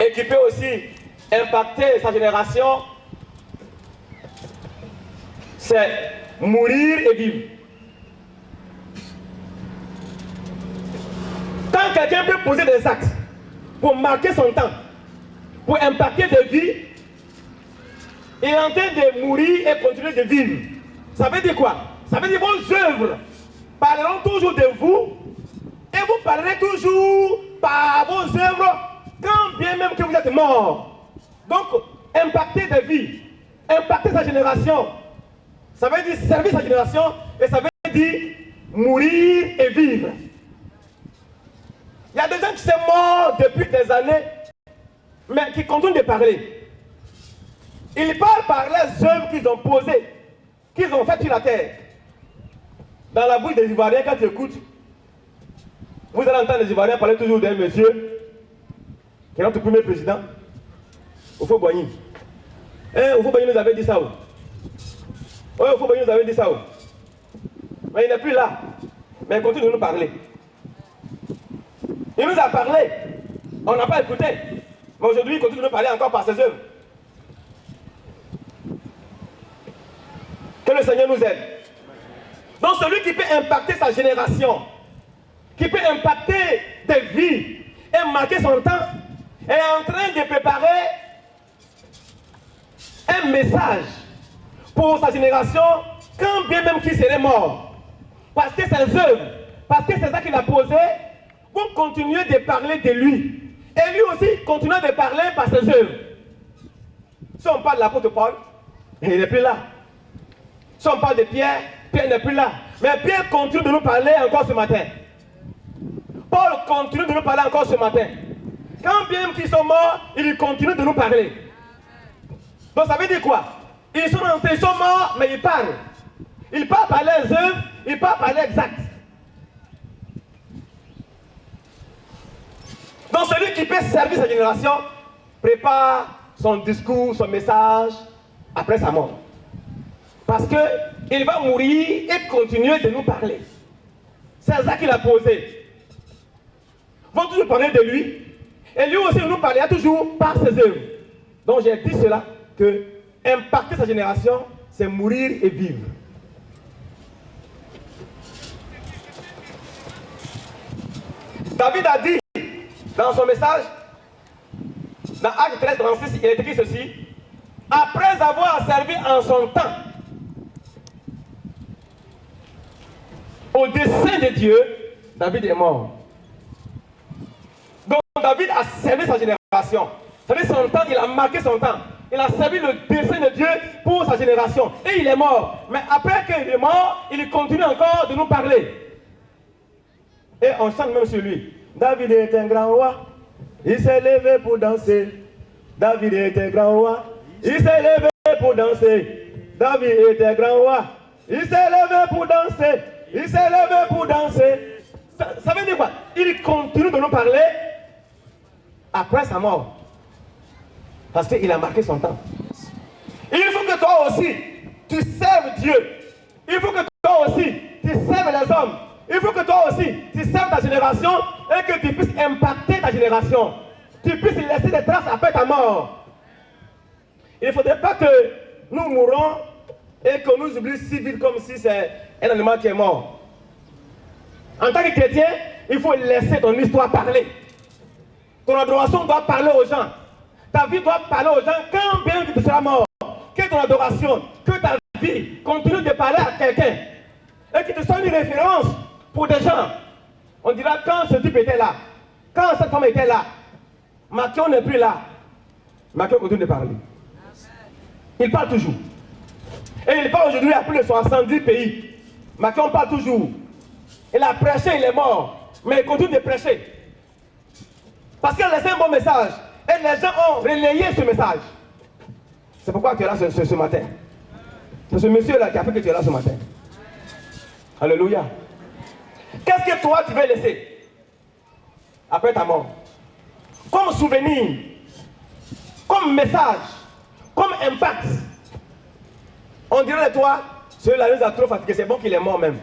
et qui peut aussi impacter sa génération, c'est mourir et vivre. Quand quelqu'un peut poser des actes pour marquer son temps, pour impacter des vies, il est en train de mourir et continuer de vivre. Ça veut dire quoi? Ça veut dire que vos œuvres parleront toujours de vous et vous parlerez toujours par vos œuvres quand bien même que vous êtes mort. Donc, impacter des vies, impacter sa génération, ça veut dire servir sa génération et ça veut dire mourir et vivre. Il y a des gens qui sont morts depuis des années, mais qui continuent de parler. Ils parlent par les œuvres qu'ils ont posées, qu'ils ont faites sur la terre. Dans la bouche des Ivoiriens, quand tu écoutes, vous allez entendre les Ivoiriens parler toujours d'un monsieur, qui est notre premier président, Houphouët-Boigny. Houphouët-Boigny nous avait dit ça. Houphouët-Boigny nous avait dit ça. Mais il n'est plus là. Mais il continue de nous parler. Il nous a parlé. On n'a pas écouté. Mais aujourd'hui, il continue de nous parler encore par ses œuvres. Que le Seigneur nous aide. Donc celui qui peut impacter sa génération, qui peut impacter des vies et marquer son temps, est en train de préparer un message pour sa génération, quand bien même qu'il serait mort. Parce que ses œuvres, parce que c'est ça qu'il a posé, vont continuer de parler de lui. Et lui aussi continuer de parler par ses œuvres. Si on parle de l'apôtre Paul, il n'est plus là. Si on parle de Pierre, Pierre n'est plus là. Mais Pierre continue de nous parler encore ce matin. Paul continue de nous parler encore ce matin. Quand bien même qu'ils sont morts, il continue de nous parler. Donc ça veut dire quoi? Ils sont morts, mais ils parlent. Ils parlent par leurs œuvres, ils parlent par leurs actes. Donc celui qui peut servir sa génération prépare son discours, son message après sa mort. Parce qu'il va mourir et continuer de nous parler. C'est ça qu'il a posé. Ils vont toujours parler de lui. Et lui aussi nous parlera toujours par ses œuvres. Donc j'ai dit cela, que impacter sa génération, c'est mourir et vivre. David a dit dans son message, dans Acte 13, 36, il a écrit ceci: après avoir servi en son temps au dessein de Dieu, David est mort. Donc David a servi sa génération. C'est-à-dire son temps, il a marqué son temps. Il a servi le dessein de Dieu pour sa génération. Et il est mort. Mais après qu'il est mort, il continue encore de nous parler. Et on chante même sur lui. David est un grand roi. Il s'est levé pour danser. David est un grand roi. Il s'est levé pour danser. David est un grand roi. Il s'est levé pour danser. Il s'est levé pour danser. Ça veut dire quoi? Il continue de nous parler après sa mort. Parce qu'il a marqué son temps. Il faut que toi aussi, tu serves Dieu. Il faut que toi aussi, tu serves les hommes. Il faut que toi aussi, tu serves ta génération et que tu puisses impacter ta génération. Tu puisses laisser des traces après ta mort. Il ne faudrait pas que nous mourons et que nous oublions si vite comme si c'est un animal qui est mort. En tant que chrétien, il faut laisser ton histoire parler. Ton adoration doit parler aux gens. Ta vie doit parler aux gens quand bien tu seras mort. Que ton adoration, que ta vie continue de parler à quelqu'un. Et que tu sois une référence pour des gens. On dira quand ce type était là, quand cette femme était là, Makion n'est plus là. Makion continue de parler. Il parle toujours. Et il parle aujourd'hui à plus de 70 pays. Makion parle toujours. Il a prêché, il est mort. Mais il continue de prêcher. Parce qu'il a laissé un bon message. Et les gens ont relayé ce message. C'est pourquoi tu es là ce matin. C'est ce monsieur-là qui a fait que tu es là ce matin. Alléluia. Qu'est-ce que toi tu veux laisser après ta mort? Comme souvenir, comme message, comme impact. On dirait de toi, celui-là nous a trop fatigué, c'est bon qu'il est mort même.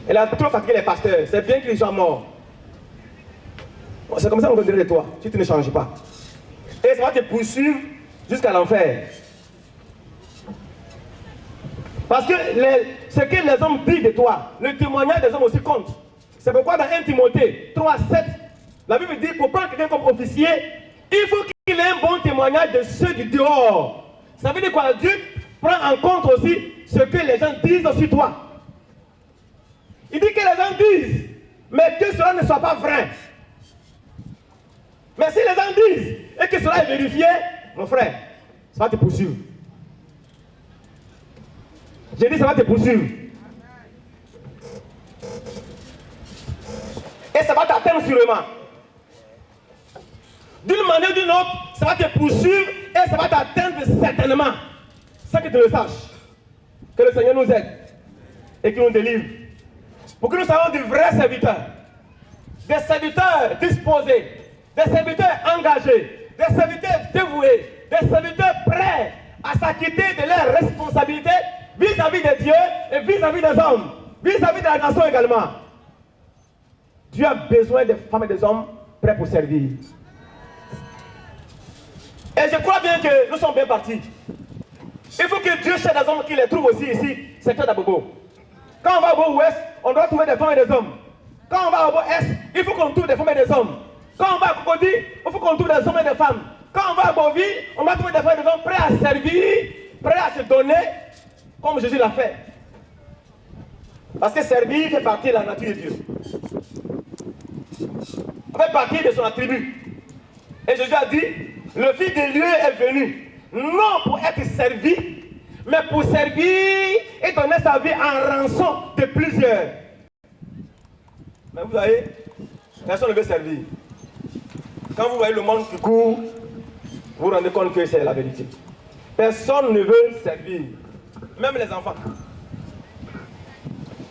Il a trop fatigué les pasteurs, c'est bien qu'il soit mort. C'est comme ça qu'on dirait de toi, si tu ne changes pas. Et ça va te poursuivre jusqu'à l'enfer. Parce que ce que les hommes disent de toi, le témoignage des hommes aussi compte. C'est pourquoi dans 1 Timothée 3, 7, la Bible dit, pour prendre quelqu'un comme officier, il faut qu'il ait un bon témoignage de ceux du dehors. Ça veut dire quoi? Dieu prend en compte aussi ce que les gens disent sur toi. Il dit que les gens disent, mais que cela ne soit pas vrai. Mais si les gens disent et que cela est vérifié, mon frère, ça va te poursuivre. J'ai dit ça va te poursuivre. Et ça va t'atteindre sûrement. D'une manière ou d'une autre, ça va te poursuivre et ça va t'atteindre certainement. Ça que tu le saches. Que le Seigneur nous aide et qu'il nous délivre. Pour que nous soyons de vrais serviteurs. Des serviteurs disposés. Des serviteurs engagés, des serviteurs dévoués, des serviteurs prêts à s'acquitter de leurs responsabilités vis-à-vis de Dieu et vis-à-vis des hommes, vis-à-vis de la nation également. Dieu a besoin des femmes et des hommes prêts pour servir. Et je crois bien que nous sommes bien partis. Il faut que Dieu cherche des hommes qui les trouve aussi ici, secteur d'Abobo. Quand on va au ouest, on doit trouver des femmes et des hommes. Quand on va au est, il faut qu'on trouve des femmes et des hommes. Quand on va à Cocody, il faut qu'on trouve des hommes et des femmes. Quand on va à Bovie, on va trouver des femmes et des hommes prêts à servir, prêts à se donner, comme Jésus l'a fait. Parce que servir fait partie de la nature de Dieu. Ça fait partie de son attribut. Et Jésus a dit, le Fils de Dieu est venu, non pour être servi, mais pour servir et donner sa vie en rançon de plusieurs. Mais vous voyez, personne ne veut servir. Quand vous voyez le monde qui court, vous vous rendez compte que c'est la vérité. Personne ne veut servir. Même les enfants.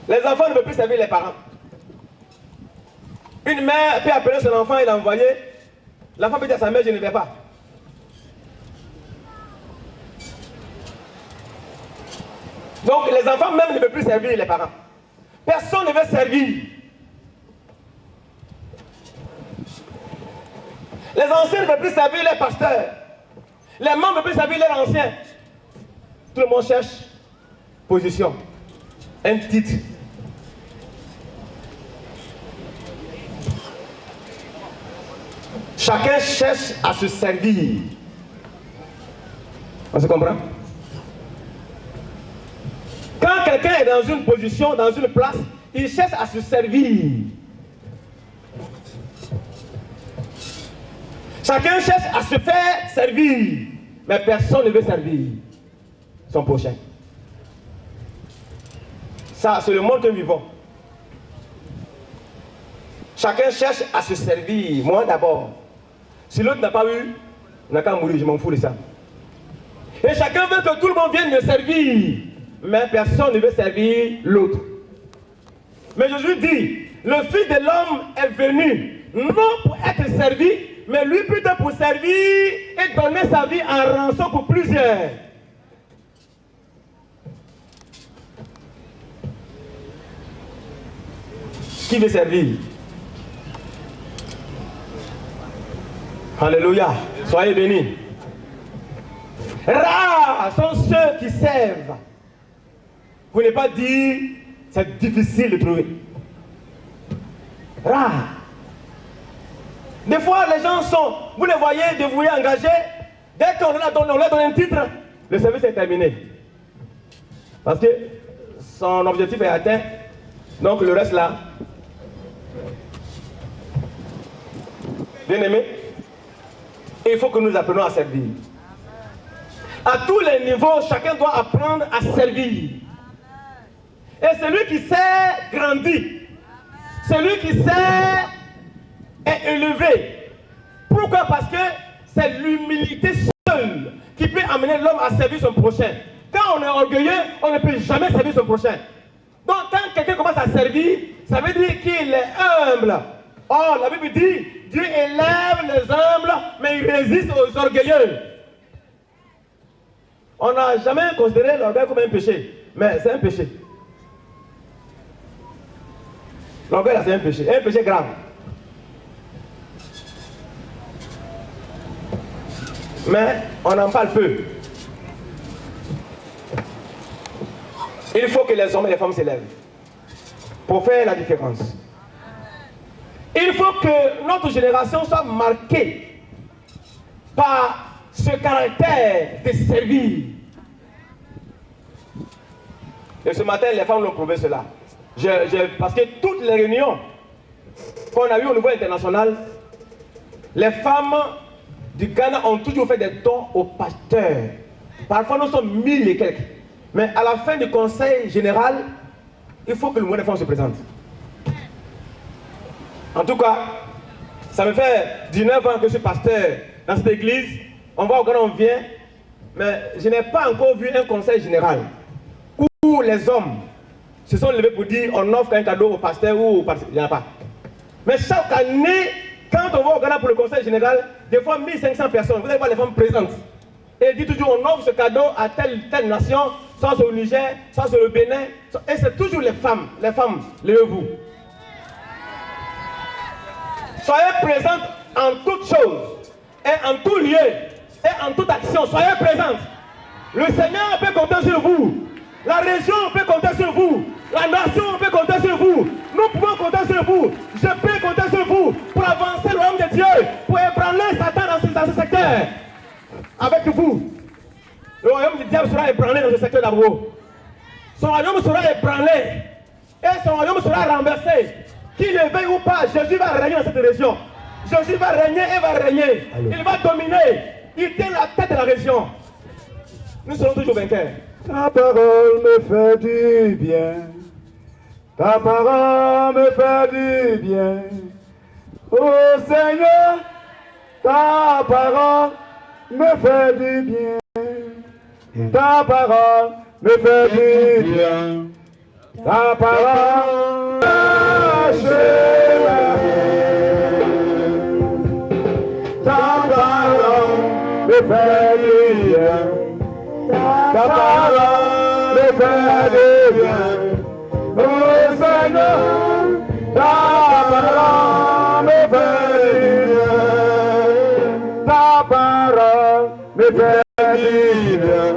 Les enfants ne veulent plus servir les parents. Une mère peut appeler son enfant et l'envoyer. L'enfant peut dire à sa mère, je ne vais pas. Donc les enfants même ne veulent plus servir les parents. Personne ne veut servir. Les anciens ne veulent plus servir les pasteurs. Les membres ne veulent plus servir les anciens. Tout le monde cherche position, un titre. Chacun cherche à se servir. On se comprend? Quand quelqu'un est dans une position, dans une place, il cherche à se servir. Chacun cherche à se faire servir, mais personne ne veut servir son prochain. Ça, c'est le monde que nous vivons. Chacun cherche à se servir, moi d'abord. Si l'autre n'a pas eu, on n'a qu'à mourir, je m'en fous de ça. Et chacun veut que tout le monde vienne me servir, mais personne ne veut servir l'autre. Mais Jésus dit, le Fils de l'homme est venu, non pour être servi, mais lui plutôt pour servir et donner sa vie en rançon pour plusieurs. Qui veut servir? Alléluia. Soyez bénis. Rares sont ceux qui servent. Vous n'avez pas dit, c'est difficile de trouver. Rares. Des fois, les gens sont, vous les voyez, dévoués, engagés. Dès qu'on leur donne un titre, le service est terminé. Parce que son objectif est atteint. Donc le reste là. Bien aimé, il faut que nous apprenions à servir. À tous les niveaux, chacun doit apprendre à servir. Et celui qui sait grandit. Celui qui sait est élevé. Pourquoi? Parce que c'est l'humilité seule qui peut amener l'homme à servir son prochain. Quand on est orgueilleux, on ne peut jamais servir son prochain. Donc quand quelqu'un commence à servir, ça veut dire qu'il est humble. Or, la Bible dit, Dieu élève les humbles, mais il résiste aux orgueilleux. On n'a jamais considéré l'orgueil comme un péché, mais c'est un péché. L'orgueil là, c'est un péché grave. Mais on en parle peu. Il faut que les hommes et les femmes s'élèvent pour faire la différence. Il faut que notre génération soit marquée par ce caractère de servir. Et ce matin, les femmes l'ont prouvé cela. Parce que toutes les réunions qu'on a eues au niveau international, les femmes du Ghana ont toujours fait des dons aux pasteurs. Parfois, nous sommes 1000 et quelques. Mais à la fin du conseil général, il faut que le mouvement des femmes se présente. En tout cas, ça me fait 19 ans que je suis pasteur dans cette église. On va au Ghana, on vient. Mais je n'ai pas encore vu un conseil général où les hommes se sont levés pour dire on offre un cadeau au pasteur ou au pasteur. Il n'y en a pas. Mais chaque année, quand on va au Ghana pour le conseil général, des fois 1500 personnes, vous allez voir les femmes présentes. Et dit toujours on offre ce cadeau à telle nation, soit au Niger, soit sur le Bénin. Et c'est toujours les femmes, levez-vous. Soyez présentes en toutes choses, et en tout lieu, et en toute action. Soyez présentes. Le Seigneur peut compter sur vous. La région peut compter sur vous. La nation peut compter sur vous. Nous pouvons compter sur vous. Je peux compter sur vous pour avancer le royaume de Dieu, pour ébranler Satan dans ce secteur. Avec vous, le royaume du diable sera ébranlé dans ce secteur d'abord. Son royaume sera ébranlé et son royaume sera renversé. Qu'il le veuille ou pas, Jésus va régner dans cette région. Jésus va régner et va régner. Allô. Il va dominer. Il tient la tête de la région. Nous serons toujours vainqueurs. Ta parole me fait du bien. Ta parole me fait du bien. Oh Seigneur, ta parole me fait du bien. Ta parole me fait du bien. Ta parole ta parole me fait du bien. Ta parole me fait du bien. Oh Seigneur, ta parole me fait du bien. Ta parole me fait du bien.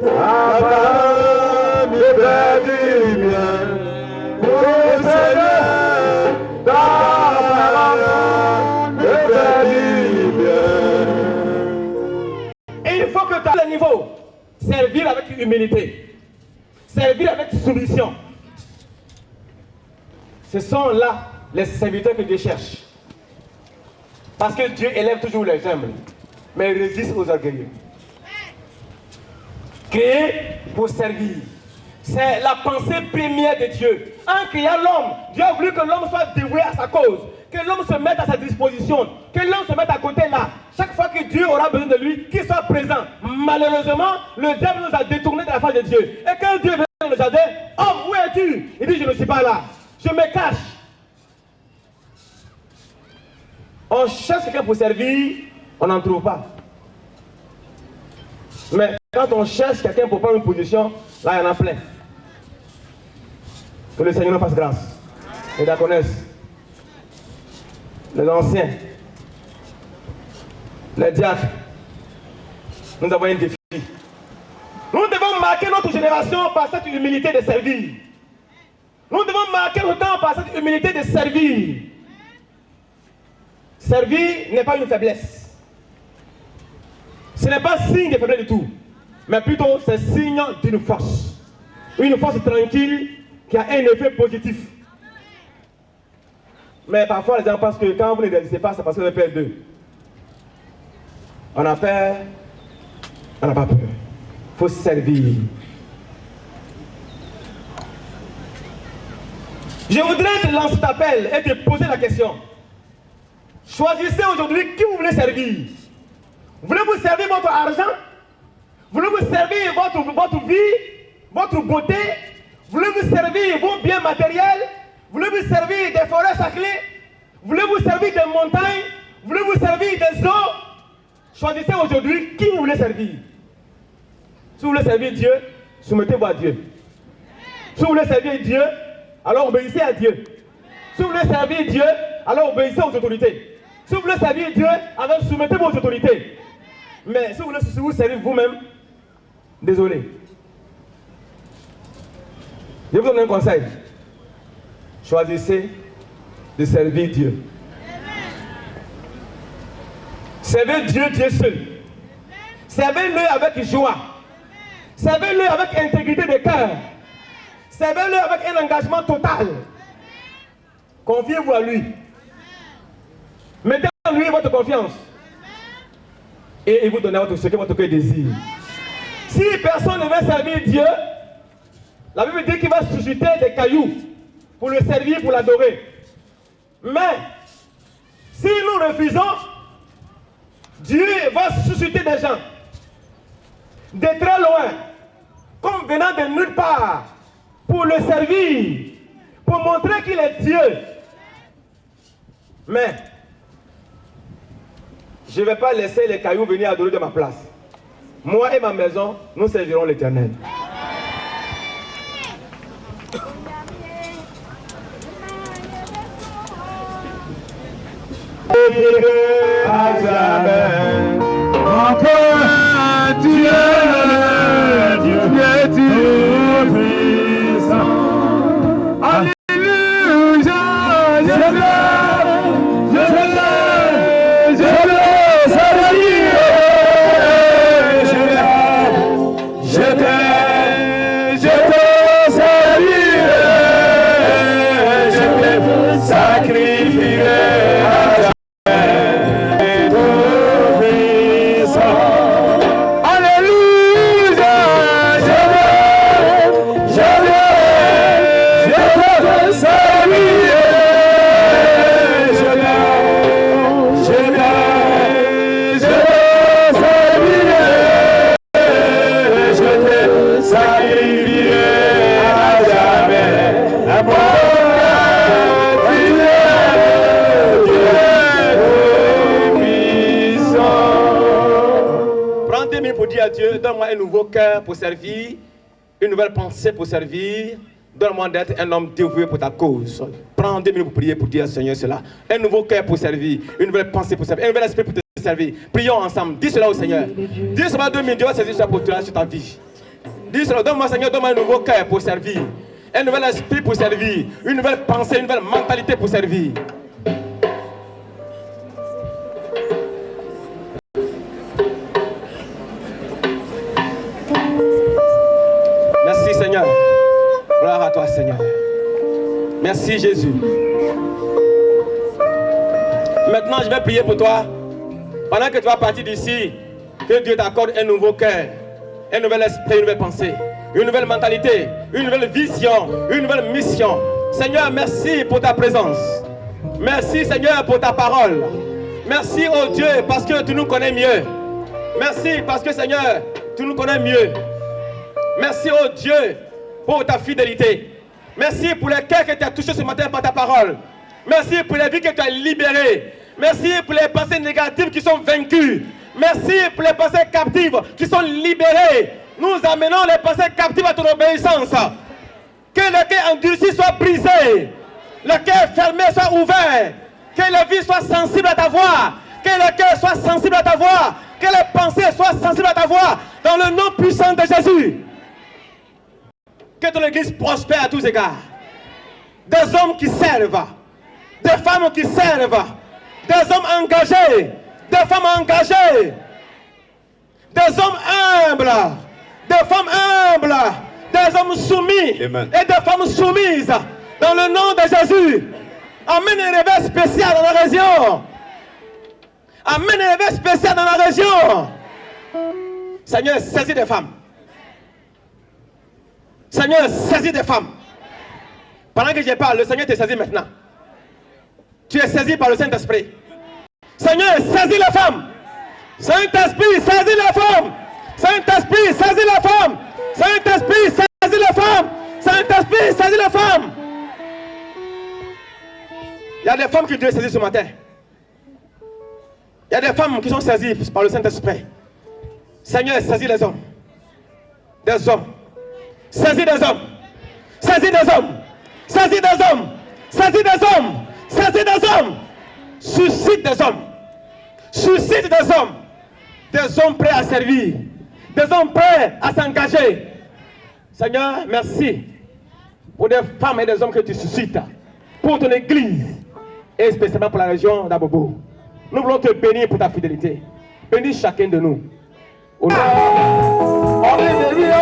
Ta parole me fait du bien. Oh Seigneur, ta parole me fait du bien. Et il faut que tu aies le niveau. Servir avec humilité. Servir avec soumission. Ce sont là les serviteurs que Dieu cherche. Parce que Dieu élève toujours les humbles, mais il résiste aux orgueilleux. Créé pour servir. C'est la pensée première de Dieu. En créant l'homme, Dieu a voulu que l'homme soit dévoué à sa cause, que l'homme se mette à sa disposition, que l'homme se mette à côté là. Chaque fois que Dieu aura besoin de lui, qu'il soit présent. Malheureusement, le diable nous a détournés de la face de Dieu. Et quand Dieu vient dans le jardin, homme, où es-tu? Il dit, je ne suis pas là. Je me cache. On cherche quelqu'un pour servir, on n'en trouve pas. Mais quand on cherche quelqu'un pour prendre une position, là il y en a plein. Que le Seigneur nous fasse grâce. Et la connaissent. Les anciens, les diacres, nous avons un défi. Nous devons marquer notre génération par cette humilité de servir. Nous devons marquer notre temps par cette humilité de servir. Servir n'est pas une faiblesse. Ce n'est pas signe de faiblesse du tout. Mais plutôt c'est signe d'une force. Une force tranquille qui a un effet positif. Mais parfois les gens pensent que quand vous ne réalisez pas, c'est parce que vous avez peur d'eux. On a peur, on n'a pas peur. Il faut servir. Je voudrais te lancer cet appel et te poser la question. Choisissez aujourd'hui qui vous voulez servir. Voulez-vous servir votre argent? Voulez-vous servir votre vie, votre beauté? Voulez-vous servir vos biens matériels? Voulez-vous servir des forêts sacrées? Voulez-vous servir des montagnes? Voulez-vous servir des eaux? Choisissez aujourd'hui qui vous voulez servir. Si vous voulez servir Dieu, soumettez-vous à Dieu. Si vous voulez servir Dieu, alors obéissez à Dieu. Si vous voulez servir Dieu, alors obéissez aux autorités. Si vous voulez servir Dieu, alors soumettez-vous aux autorités. Mais si vous voulez vous servir vous-même, désolé. Je vous donne un conseil. Choisissez de servir Dieu. Servez Dieu, Dieu seul. Servez-le avec joie. Servez-le avec intégrité de cœur. Servez-le avec un engagement total. Confiez-vous à lui. Mettez en lui votre confiance. Et il vous donnera ce que votre cœur désire. Si personne ne veut servir Dieu, la Bible dit qu'il va susciter des cailloux pour le servir, pour l'adorer. Mais si nous refusons, Dieu va susciter des gens de très loin, comme venant de nulle part, pour le servir, pour montrer qu'il est Dieu. Mais je ne vais pas laisser les cailloux venir adorer de ma place. Moi et ma maison, nous servirons l'Éternel. À jamais, encore Dieu, Dieu tout-puissant. Alléluia, je sacrifierai. un nouveau cœur pour servir, une nouvelle pensée pour servir. Donne-moi d'être un homme dévoué pour ta cause. Prends 2 minutes pour prier, pour dire au Seigneur cela. Un nouveau cœur pour servir, une nouvelle pensée pour servir, un nouvel esprit pour te servir. Prions ensemble. Dis cela au Seigneur. Dis cela 2 minutes, Dieu va saisir ça pour toi sur ta vie. Dis cela, donne-moi Seigneur, donne-moi un nouveau cœur pour servir. Un nouvel esprit pour servir. Une nouvelle pensée, une nouvelle mentalité pour servir. Merci Seigneur. Gloire à toi Seigneur. Merci Jésus. Maintenant je vais prier pour toi. Pendant que tu vas partir d'ici, que Dieu t'accorde un nouveau cœur, un nouvel esprit, une nouvelle pensée, une nouvelle mentalité, une nouvelle vision, une nouvelle mission. Seigneur, merci pour ta présence. Merci Seigneur pour ta parole. Merci oh Dieu parce que tu nous connais mieux. Merci parce que Seigneur, tu nous connais mieux. Merci oh Dieu pour ta fidélité. Merci pour les cœurs que tu as touchés ce matin par ta parole. Merci pour les vies que tu as libérées. Merci pour les pensées négatives qui sont vaincues. Merci pour les pensées captives qui sont libérées. Nous amenons les pensées captives à ton obéissance. Que le cœur endurci soit brisé. Le cœur fermé soit ouvert. Que la vie soit sensible à ta voix. Que le cœur soit sensible à ta voix. Que les pensées soient sensibles à ta voix. Dans le nom puissant de Jésus. Que ton église prospère à tous égards. Des hommes qui servent. Des femmes qui servent. Des hommes engagés. Des femmes engagées. Des hommes humbles. Des femmes humbles. Des hommes soumis. Amen. Et des femmes soumises. Dans le nom de Jésus. Amène un réveil spécial dans la région. Amène un réveil spécial dans la région. Seigneur, saisis des femmes. Seigneur, saisis des femmes. Pendant que je parle, le Seigneur te saisit maintenant. Tu es saisi par le Saint-Esprit. Seigneur, saisis les femmes. Saint-Esprit, saisis les femmes. Saint-Esprit, saisis les femmes. Saint-Esprit, saisis les femmes. Saint-Esprit, saisis les femmes. Il y a des femmes que Dieu a saisies ce matin. Il y a des femmes qui sont saisies par le Saint-Esprit. Seigneur, saisis les hommes. Des hommes. Saisis des hommes. Saisis des hommes. Saisis des hommes. Saisis des hommes. Saisis des hommes. Suscite des hommes. Suscite des hommes. Des hommes prêts à servir. Des hommes prêts à s'engager. Seigneur, merci pour des femmes et des hommes que tu suscites. Pour ton église. Et spécialement pour la région d'Abobo. Nous voulons te bénir pour ta fidélité. Bénis chacun de nous. Au nom Hallelujah.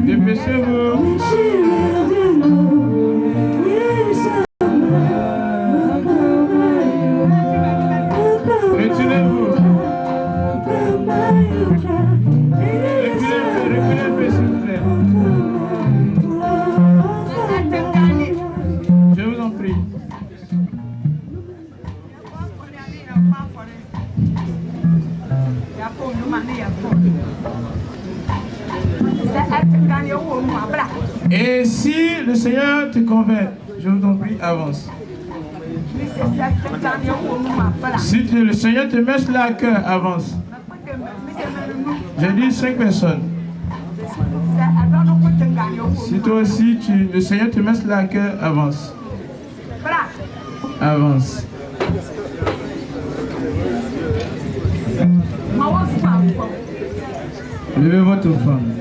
Dépêchez-vous. Retirez-vous. Reculez un peu, s'il vous plaît. Je vous en prie. Et si le Seigneur te convainc, je vous en prie, avance. Si le Seigneur te met cela à cœur, avance. J'ai dit 5 personnes. Si toi aussi, le Seigneur te met cela à cœur, avance. Avance. Levez votre femme.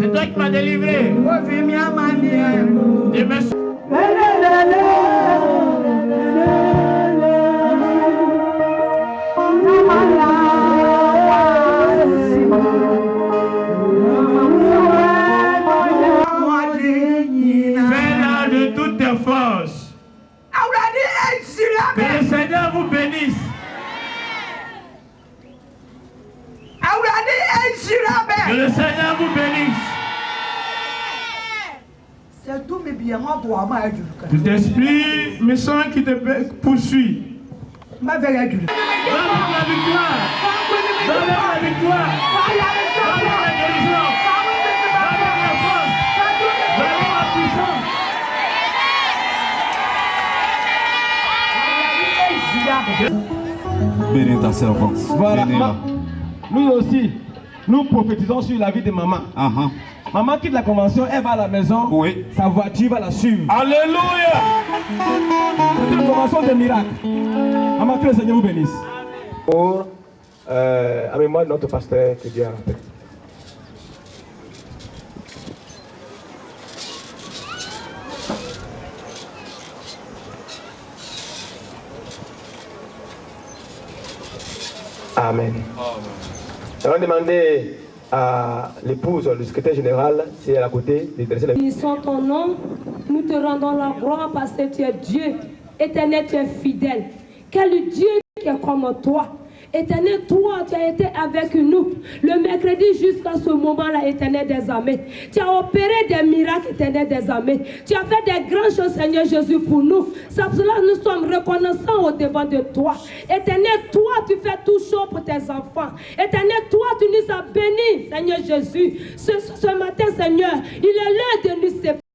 C'est toi qui m'as délivré. Fais-la de toutes tes forces. Que le Seigneur vous bénisse. Que le Seigneur vous bénisse. Tout esprit méchant qui te poursuit. Donne-moi la victoire. Donne-moi la victoire. Donne-moi la guérison. Donne-moi la force. Donne-moi la puissance. Bénis ta servante. Voilà. Nous aussi, nous prophétisons sur la vie de maman. Maman quitte la convention, elle va à la maison. Oui. Sa voiture va la suivre. Alléluia. C'est une convention de miracles. Maman, que le Seigneur vous bénisse. Pour à mémoire de notre pasteur, que Dieu a rappelé. Amen. On va demander à l'épouse, le secrétaire général, si elle est à côté, de dresser la... Bénissons ton nom, nous te rendons la gloire parce que tu es Dieu, éternel, tu es fidèle. Quel Dieu qui est comme toi? Éternel, toi, tu as été avec nous le mercredi jusqu'à ce moment-là, éternel des armées. Tu as opéré des miracles, éternel des armées. Tu as fait des grandes choses, Seigneur Jésus, pour nous. C'est pour cela que nous sommes reconnaissants au devant de toi. Éternel, toi, tu fais tout chaud pour tes enfants. Éternel, toi, tu nous as bénis, Seigneur Jésus. Ce matin, Seigneur, il est l'heure de nous séparer.